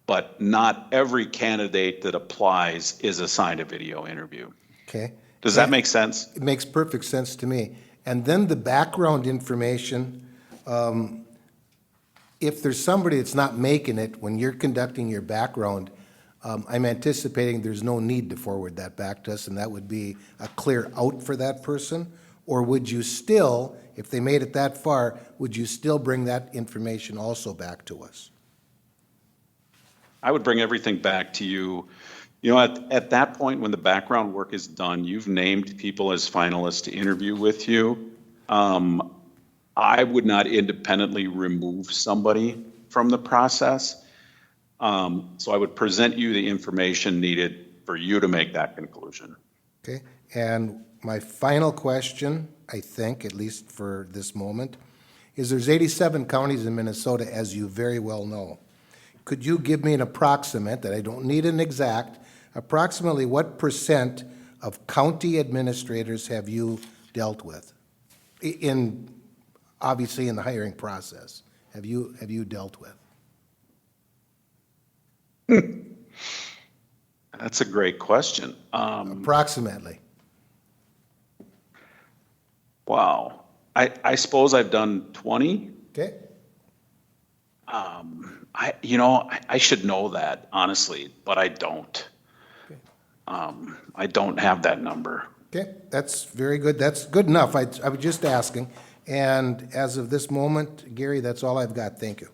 but not every candidate that applies is assigned a video interview. Okay. Does that make sense? It makes perfect sense to me. And then the background information, if there's somebody that's not making it when you're conducting your background, I'm anticipating there's no need to forward that back to us, and that would be a clear out for that person? Or would you still, if they made it that far, would you still bring that information also back to us? I would bring everything back to you. At that point, when the background work is done, you've named people as finalists to interview with you. I would not independently remove somebody from the process. So I would present you the information needed for you to make that conclusion. Okay, and my final question, I think, at least for this moment, is there's 87 counties in Minnesota, as you very well know. could you give me an approximate, that I don't need an exact, approximately what percent of county administrators have you dealt with? In, obviously in the hiring process, have you dealt with? That's a great question. Approximately. Wow. I suppose I've done 20. Okay? I should know that, honestly, but I don't. I don't have that number. Okay, that's very good. That's good enough. I was just asking. And as of this moment, Gary, that's all I've got. Thank you.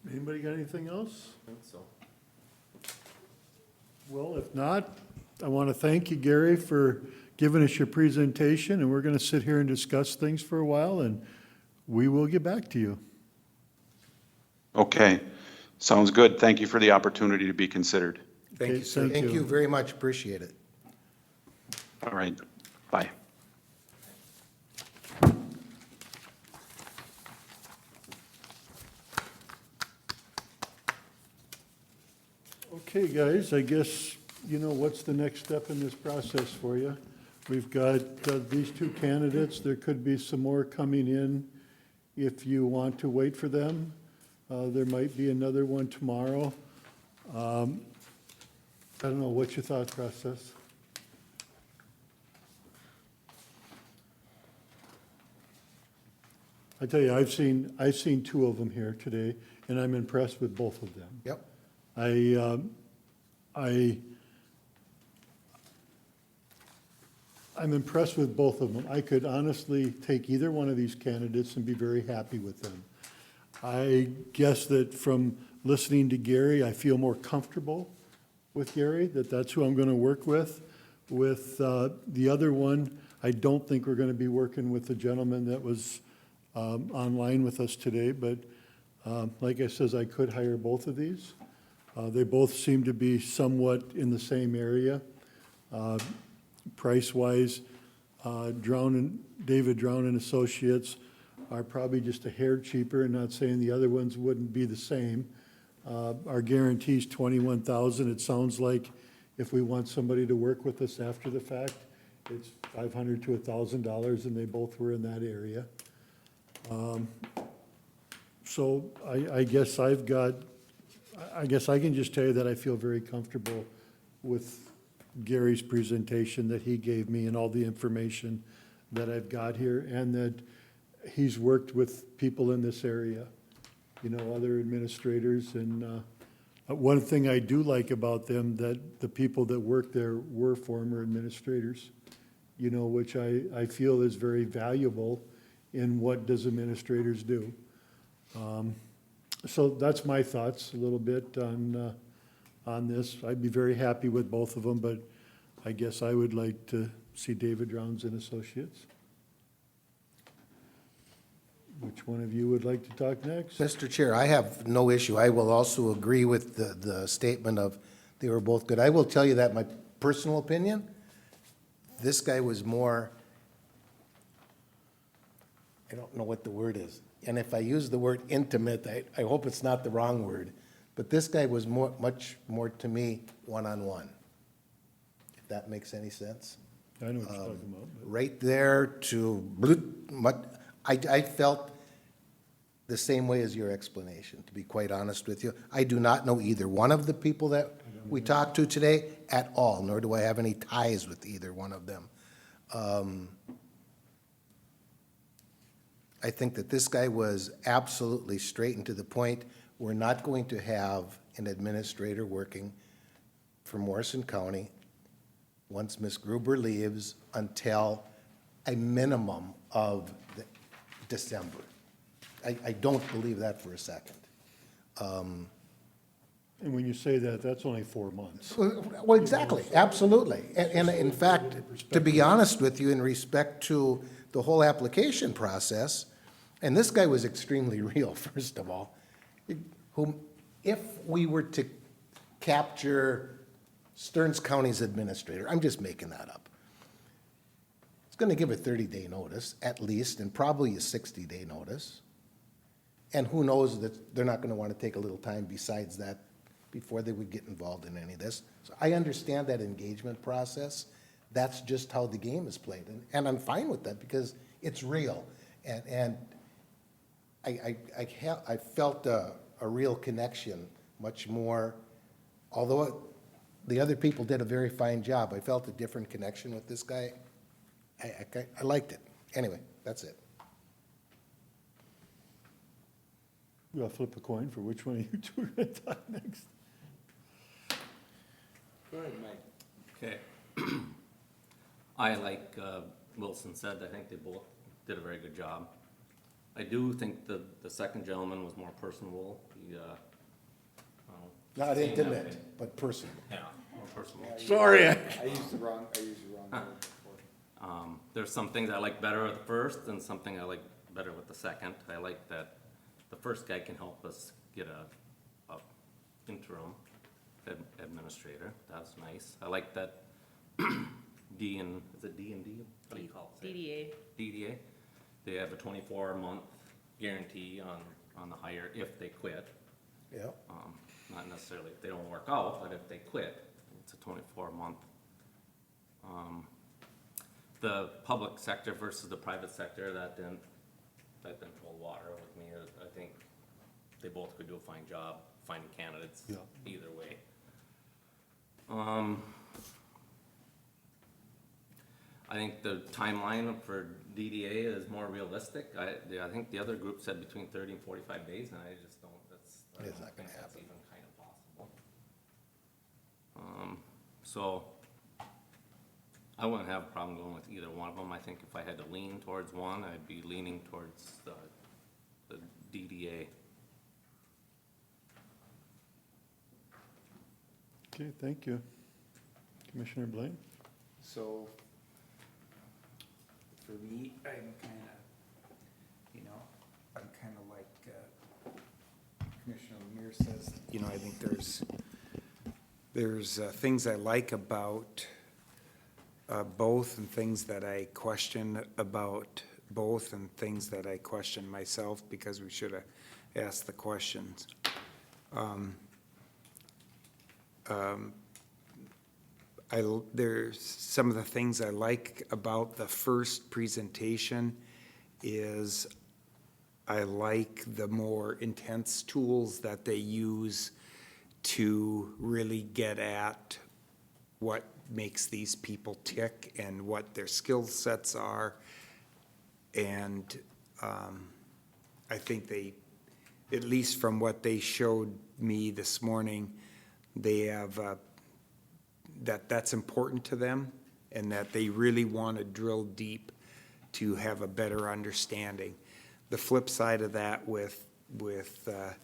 Anybody got anything else? I think so. Well, if not, I want to thank you, Gary, for giving us your presentation, and we're going to sit here and discuss things for a while, and we will get back to you. Okay, sounds good. Thank you for the opportunity to be considered. Thank Okay, you, sir. Thank you very much. Appreciate it. All right, bye. Okay, guys, I guess, you know, what's the next step in this process for you? We've got these two candidates. There could be some more coming in if you want to wait for them. There might be another one tomorrow. I don't know, what's your thought process? I tell you, I've seen two of them here today, and I'm impressed with both of them. Yep. I'm impressed with both of them. I could honestly take either one of these candidates and be very happy with them. I guess that from listening to Gary, I feel more comfortable with Gary, that that's who I'm going to work with. With the other one, I don't think we're going to be working with the gentleman that was online with us today, but like I says, I could hire both of these. They both seem to be somewhat in the same area. Price-wise, David Drown and Associates are probably just a hair cheaper, and not saying the other ones wouldn't be the same. Our guarantee's $21,000. It sounds like if we want somebody to work with us after the fact, it's $500 to $1,000, and they both were in that area. So I guess I can just tell you that I feel very comfortable with Gary's presentation that he gave me and all the information that I've got here, and that he's worked with people in this area, you know, other administrators. And one thing I do like about them, that the people that work there were former administrators, you know, which I feel is very valuable in what does administrators do. So that's my thoughts a little bit on this. I'd be very happy with both of them, but I guess I would like to see David Drowns and Associates. Which one of you would like to talk next? Mr. Chair, I have no issue. I will also agree with the statement of they were both good. I will tell you that my personal opinion, this guy was more, I don't know what the word is. And if I use the word intimate, I hope it's not the wrong word. But this guy was much more to me one-on-one, if that makes any sense. I know what you're talking about. But Right there to, I felt the same way as your explanation, to be quite honest with you. I do not know either one of the people that we talked to today at all, nor do I have any ties with either one of them. I think that this guy was absolutely straight and to the point. We're not going to have an administrator working for Morrison County once Ms. Gruber leaves until a minimum of December. I don't believe that for a second. And when you say that, that's only 4 months. Well, exactly, absolutely. And in fact, to be honest with you, in respect to the whole application process, and this guy was extremely real, first of all, if we were to capture Stearns County's administrator, I'm just making that up, it's going to give a 30-day notice at least, and probably a 60-day notice, And who knows that they're not gonna wanna take a little time besides that before they would get involved in any of this. So I understand that engagement process. That's just how the game is played, and I'm fine with that because it's real. And I felt a real connection, much more, although the other people did a very fine job, I felt a different connection with this guy. I liked it. Anyway, that's it. You want to flip a coin for which one of you two are going to talk next? Okay. I, like Wilson said, I think they both did a very good job. I do think the second gentleman was more personable. He, Not seemed that way. intimate, but personal. Yeah, more personal. Sorry. I used the wrong word before. There's some things I like better with the first and something I like better with the second. I like that the first guy can help us get a interim administrator. That's nice. I like that is it D and D? What do you call it? DDA. DDA. They have a 24-month guarantee on the hire if they quit. Yeah. Not necessarily if they don't work out, but if they quit, it's a 24-month. The public sector versus the private sector, that didn't hold water with me. I think they both could do a fine job finding candidates Yeah. either way. I think the timeline for DDA is more realistic. I think the other group said between 30 and 45 days, and I just don't, I It's don't not think gonna that's happen. even kind of possible. So I wouldn't have a problem going with either one of them. I think if I had to lean towards one, I'd be leaning towards the DDA. Okay, thank you. Commissioner Blaine? So, for me, I'm kind of, I'm kind of like Commissioner Lemire says, I think there's things I like about both and things that I question about both and things that I question myself because we should have asked the questions. There's some of the things I like about the first presentation is I like the more intense tools that they use to really get at what makes these people tick and what their skill sets are. And I think they, at least from what they showed me this morning, they have that's important to them and that they really want to drill deep to have a better understanding. The flip side of that with the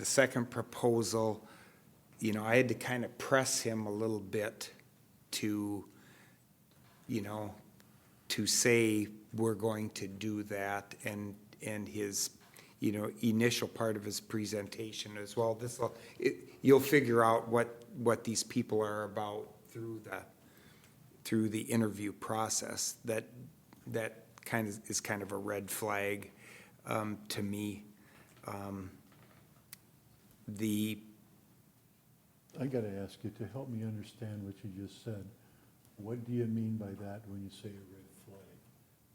second proposal, I had to kind of press him a little bit to, to say we're going to do that, and his, initial part of his presentation as well. You'll figure out what these people are about through the interview process. That is kind of a red flag to me. I got to ask you to help me understand what you just said. What do you mean by that when you say a red flag?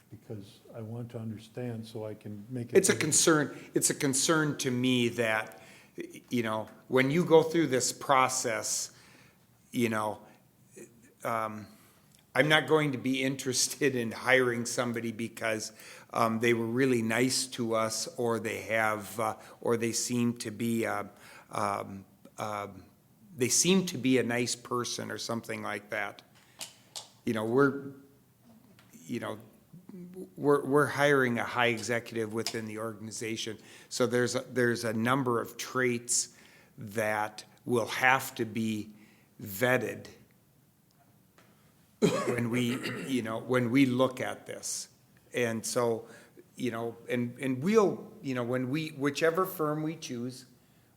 Because I want to understand so I can make it. It's a concern to me that, when you go through this process, I'm not going to be interested in hiring somebody because they were really nice to us, or they seem to be a nice person or something like that. We're hiring a high executive within the organization, so there's a number of traits that will have to be vetted when we look at this. And so, and we'll, whichever firm we choose,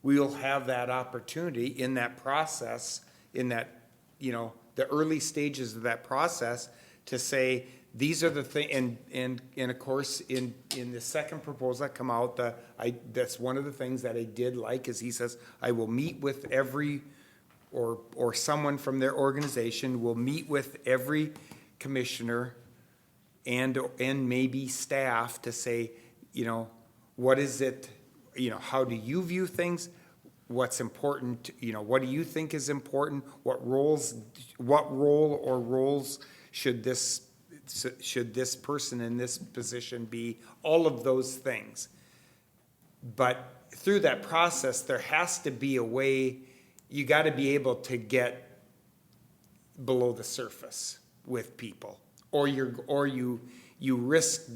we'll have that opportunity in that process, in that, the early stages of that process, to say, these are the thing, and of course, in the second proposal that come out, that's one of the things that I did like, is he says, I will meet with every, or someone from their organization will meet with every commissioner and maybe staff to say, you know, what is it, you know, how do you view things? What's important, you know, what do you think is important? What role or roles should this person in this position be? All of those things. But through that process, there has to be a way, you got to be able to get below the surface with people, or you risk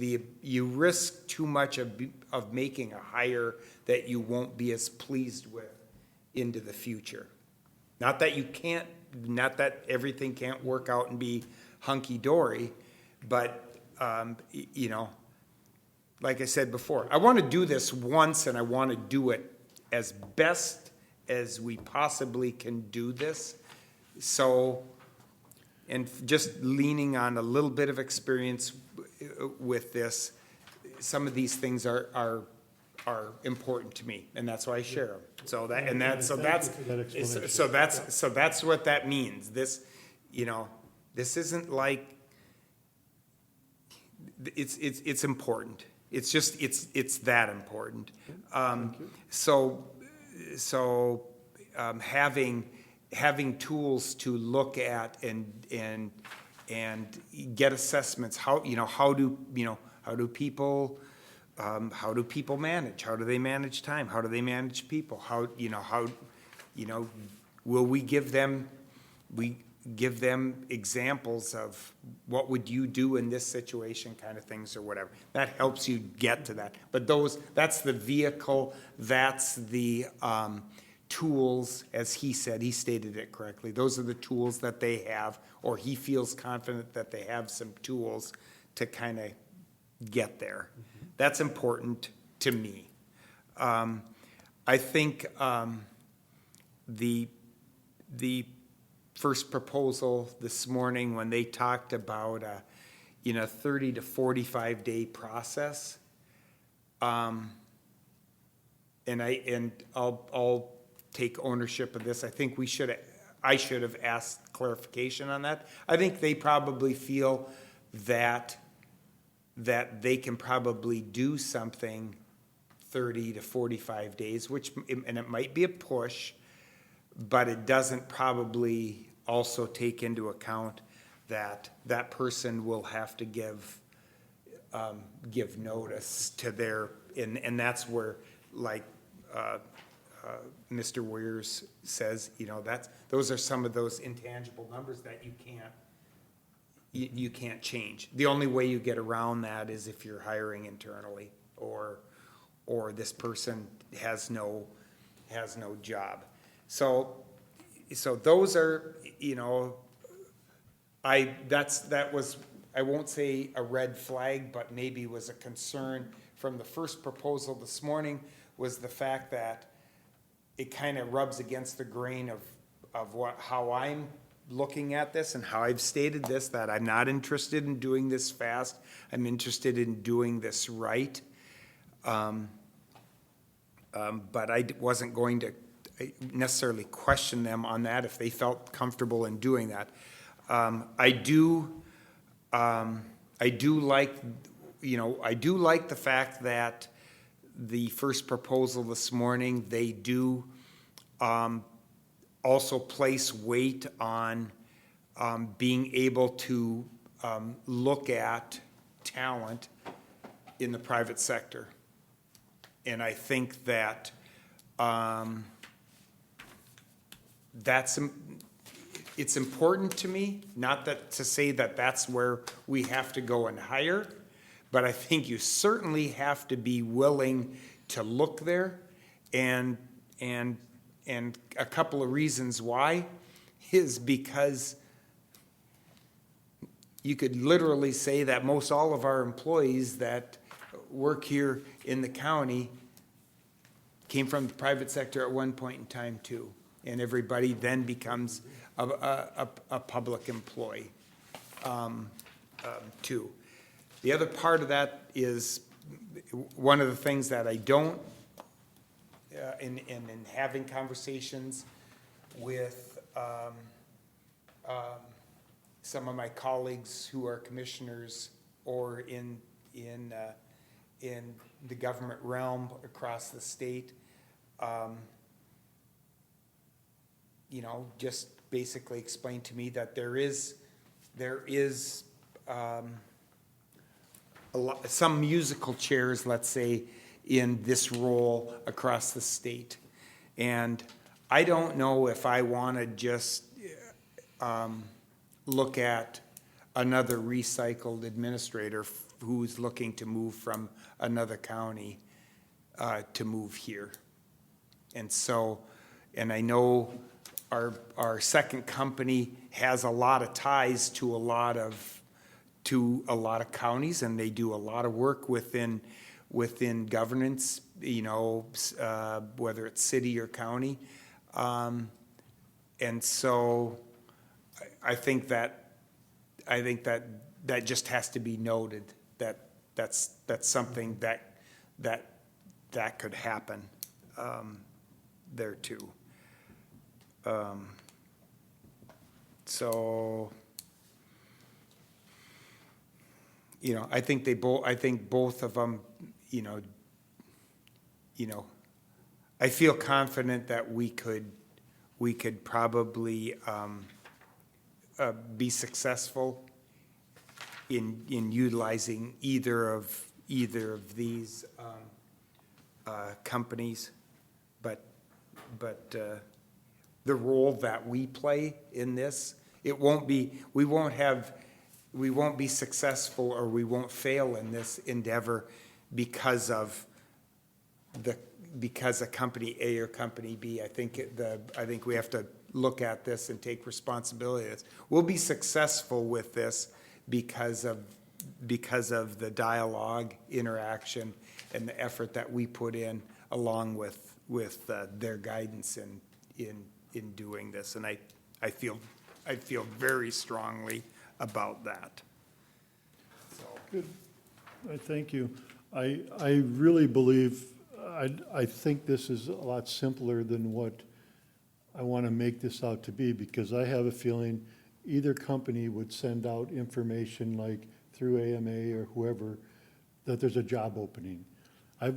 too much of making a hire that you won't be as pleased with into the future. Not that everything can't work out and be hunky-dory, but, you know, like I said before, I want to do this once, and I want to do it as best as we possibly can do this. So, and just leaning on a little bit of experience with this, some of these things are important to me, and that's why I share them. So that's what that means. This, you know, this isn't like, it's important. It's just, it's that important. Having tools to look at and get assessments, how do people manage? How do they manage time? How do they manage people? Will we give them examples of what would you do in this situation, kind of things, or whatever. That helps you get to that. But that's the vehicle, that's the tools, as he said, he stated it correctly. Those are the tools that they have, or he feels confident that they have some tools to kind of get there. That's important to me. I think the first proposal this morning, when they talked about a 30 to 45 day process, and I'll take ownership of this. I think I should have asked clarification on that. I think they probably feel that they can probably do something 30 to 45 days, and it might be a push, but it doesn't probably also take into account that that person will have to give notice to their, and that's where, like Mr. Weirs says, those are some of those intangible numbers that you can't change. The only way you get around that is if you're hiring internally, or this person has no job. So those are, that was, I won't say a red flag, but maybe was a concern from the first proposal this morning, was the fact that it kind of rubs against the grain of how I'm looking at this and how I've stated this, that I'm not interested in doing this fast. I'm interested in doing this right. But I wasn't going to necessarily question them on that if they felt comfortable in doing that. I do like the fact that the first proposal this morning, they do also place weight on being able to look at talent in the private sector. And I think that it's important to me, not that to say that that's where we have to go and hire, but I think you certainly have to be willing to look there, and a couple of reasons why is because you could literally say that most all of our employees that work here in the county came from the private sector at one point in time too, and everybody then becomes a public employee. too. The other part of that is, one of the things that I don't, in having conversations with some of my colleagues who are commissioners or in the government realm across the state, just basically explain to me that there is some musical chairs, let's say, in this role across the state. And I don't know if I want to just look at another recycled administrator who's looking to move from another county to move here. And so, and I know our second company has a lot of ties to a lot of counties, and they do a lot of work within governance, whether it's city or county. And so I think that just has to be noted, that's something that could happen there too. So, I think both of them, I feel confident that we could probably be successful in utilizing either of these companies, but the role that we play in this, we won't be successful, or we won't fail in this endeavor because of company A or company B. I think we have to look at this and take responsibility. We'll be successful with this because of the dialogue, interaction, and the effort that we put in, along with their guidance in doing this. And I feel very strongly about that. Good. Thank you. I really believe, I think this is a lot simpler than what I want to make this out to be, because I have a feeling either company would send out information like through AMA or whoever that there's a job opening. I had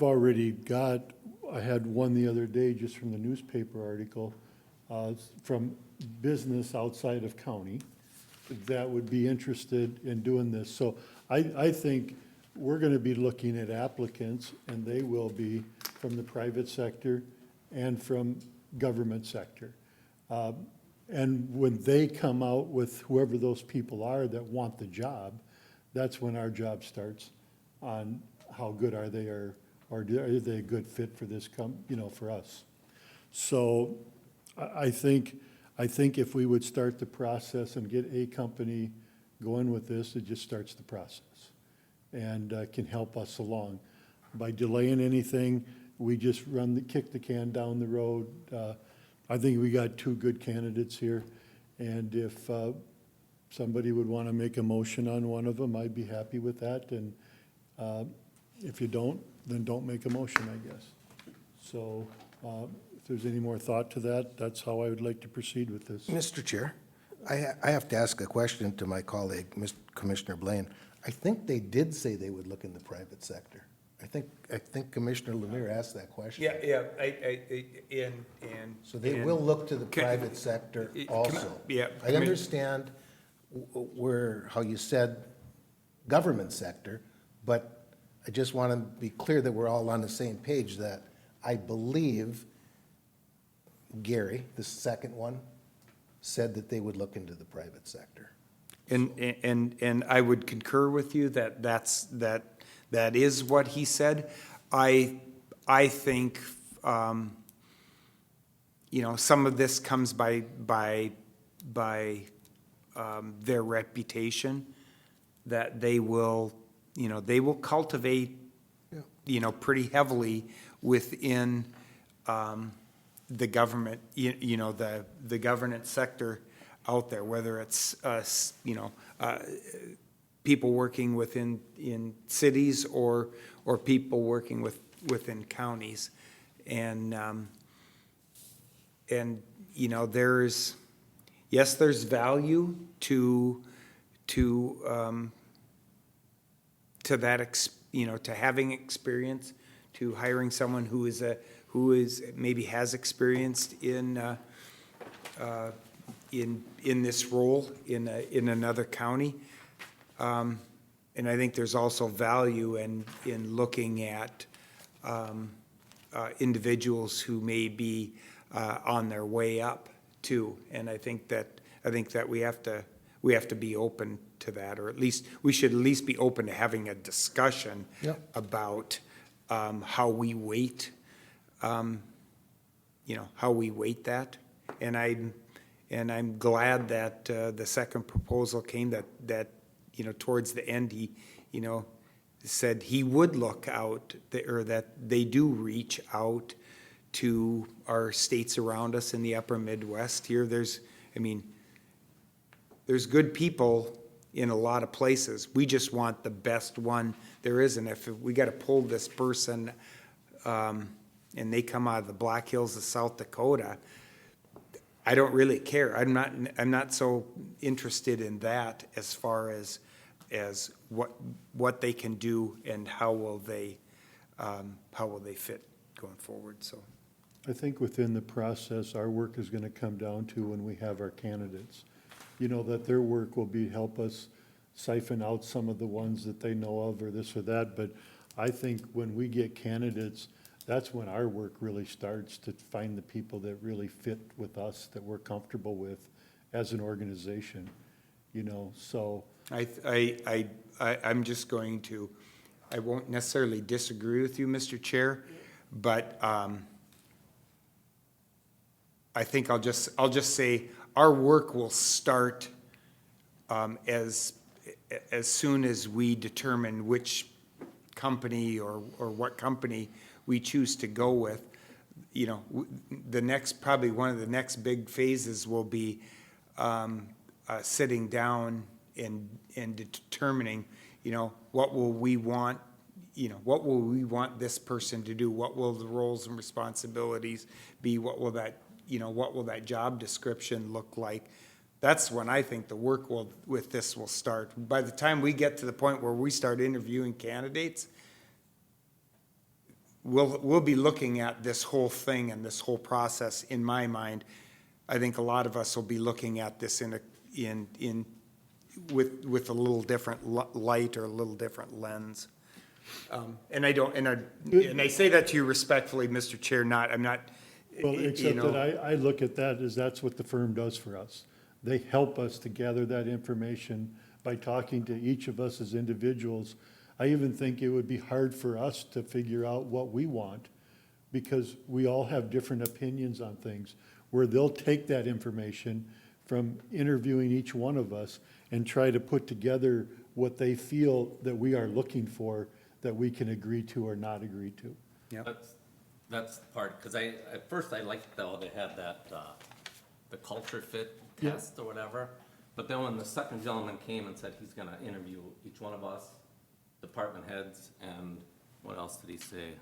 one the other day just from the newspaper article from business outside of county that would be interested in doing this. So I think we're going to be looking at applicants, and they will be from the private sector and from government sector. And when they come out with whoever those people are that want the job, that's when our job starts on how good are they, or are they a good fit for this for us. So I think if we would start the process and get a company going with this, it just starts the process and can help us along. By delaying anything, we just kick the can down the road. I think we got two good candidates here, and if somebody would want to make a motion on one of them, I'd be happy with that, and if you don't, then don't make a motion, I guess. So if there's any more thought to that, that's how I would like to proceed with this. Mr. Chair, I have to ask a question to my colleague, Commissioner Blaine. I think they did say they would look in the private sector. I think Commissioner Lemire asked that question. Yeah, So they will look to the private sector also. Yeah. I understand how you said government sector, but I just want to be clear that we're all on the same page, that I believe Gary, the second one, said that they would look into the private sector. And I would concur with you that is what he said. I think some of this comes by their reputation, that they will cultivate pretty heavily within the government, the governance sector out there, whether it's people working in cities or people working within counties. And, you know, there's value to that, you know, to having experience, to hiring someone who is maybe has experienced in this role in another county. And I think there's also value in looking at individuals who may be on their way up too. And I think that we have to be open to that, or at least we should at least be open to having a discussion about how we weight, you know, how we weight that. And I'm glad that the second proposal came, that you know, towards the end, he, you know, said he would look out, or that they do reach out to our states around us in the upper Midwest here. There's good people in a lot of places. We just want the best one there is. And if we got to pull this person, and they come out of the Black Hills of South Dakota, I don't really care. I'm not so interested in that as far as what they can do and how will they fit going forward. So I think within the process, our work is gonna come down to when we have our candidates. You know, that their work will be help us siphon out some of the ones that they know of or this or that. But I think when we get candidates, that's when our work really starts, to find the people that really fit with us, that we're comfortable with as an organization, you know, so. I'm just going to, I won't necessarily disagree with you, Mr. Chair, but I think I'll just say our work will start as soon as we determine which company or what company we choose to go with. You know, probably one of the next big phases will be sitting down and determining, you know, what will we want this person to do? What will the roles and responsibilities be? What will that job description look like? That's when I think the work with this will start. By the time we get to the point where we start interviewing candidates, we'll be looking at this whole thing and this whole process. In my mind, I think a lot of us will be looking at this with a little different light or a little different lens. And I say that to you respectfully, Mr. Chair. I'm not. Well, you except know, that I look at that as that's what the firm does for us. They help us to gather that information by talking to each of us as individuals. I even think it would be hard for us to figure out what we want, because we all have different opinions on things, where they'll take that information from interviewing each one of us and try to put together what they feel that we are looking for, that we can agree to or not agree to. That's the part, because at first I liked how they had that, the culture fit Yeah. test or whatever. But then when the second gentleman came and said he's gonna interview each one of us, department heads, and what else did he say?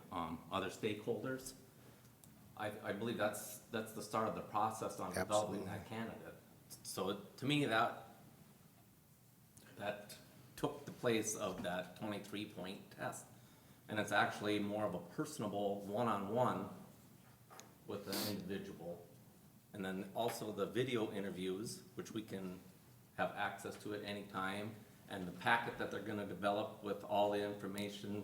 Other stakeholders. I believe that's the start of the process on developing that candidate. So to me, that took the place of that 23-point test. And it's actually more of a personable one-on-one with an individual. And then also the video interviews, which we can have access to at any time, and the packet that they're gonna develop with all the information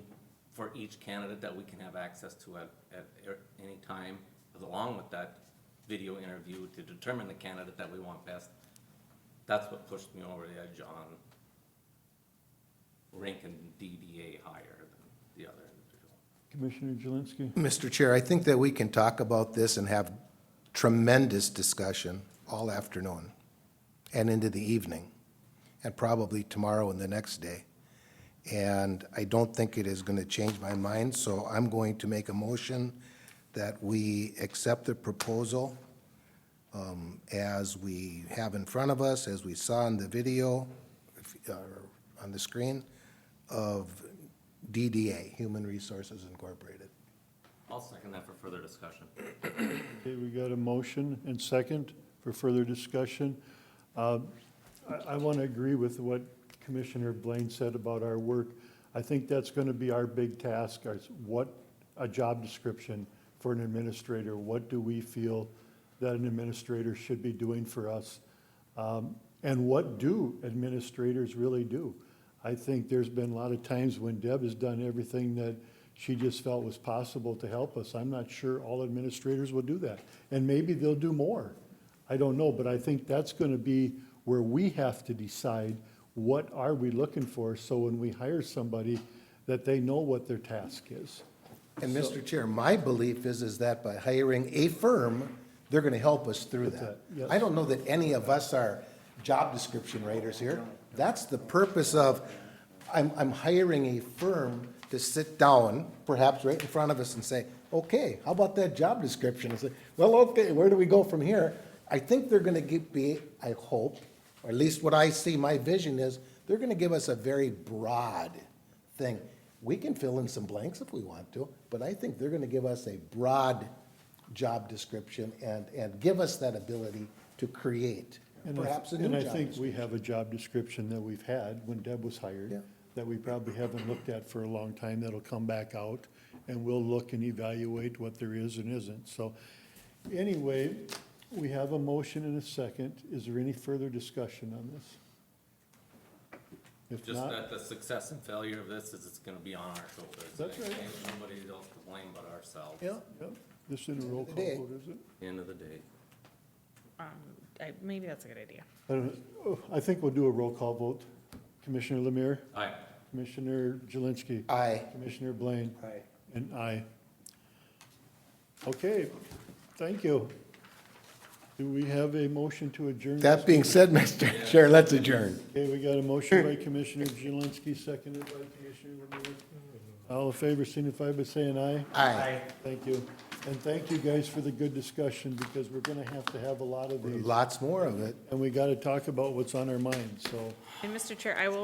for each candidate that we can have access to at any time, along with that video interview to determine the candidate that we want best. That's what pushed me over the edge on ranking DDA higher than the other individual. Commissioner Jelinski? Mr. Chair, I think that we can talk about this and have tremendous discussion all afternoon and into the evening, and probably tomorrow and the next day. And I don't think it is going to change my mind, so I'm going to make a motion that we accept the proposal as we have in front of us, as we saw in the video, on the screen of DDA, Human Resources Incorporated. I'll second that for further discussion. Okay, we got a motion and second for further discussion. I want to agree with what Commissioner Blaine said about our work. I think that's going to be our big task, is what a job description for an administrator. What do we feel that an administrator should be doing for us? And what do administrators really do? I think there's been a lot of times when Deb has done everything that she just felt was possible to help us. I'm not sure all administrators will do that. And maybe they'll do more. I don't know, but I think that's going to be where we have to decide what are we looking for, so when we hire somebody, that they know what their task is. And Mr. Chair, my belief is that by hiring a firm, they're gonna help us through that. yes. I don't know that any of us are job description writers here. That's the purpose of, I'm hiring a firm to sit down, perhaps right in front of us and say, okay, how about that job description? And say, well, okay, where do we go from here? I think they're gonna be, I hope, or at least what I see, my vision is, they're gonna give us a very broad thing. We can fill in some blanks if we want to, but I think they're gonna give us a broad job description and give us that ability to create perhaps a new job And I think description. we have a job description that we've had when Deb was hired, Yeah. that we probably haven't looked at for a long time, that'll come back out, and we'll look and evaluate what there is and isn't. So, anyway, we have a motion and a second. Is there any further discussion on this? If Just not, that the success and failure of this is it's gonna be on our shoulders. That's right. Ain't nobody else to blame but ourselves. Yeah, yep, this is a roll call Day. vote, is it? End of the day. Maybe that's a good idea. I don't know. I think we'll do a roll call vote. Commissioner Lemire, Aye. Commissioner Jelinski. aye. Commissioner Blaine. Aye. And aye. Okay, thank you. Do we have a motion to adjourn? That being said, Mr. Chair, let's adjourn. Okay, we got a motion by Commissioner Jelinski, seconded by Commissioner Lemire. All in favor, signify by saying aye. Aye. Thank you. And thank you guys for the good discussion, because we're gonna have to have a lot of these. Lots more of it. And we gotta talk about what's on our minds, so. And Mr. Chair, I will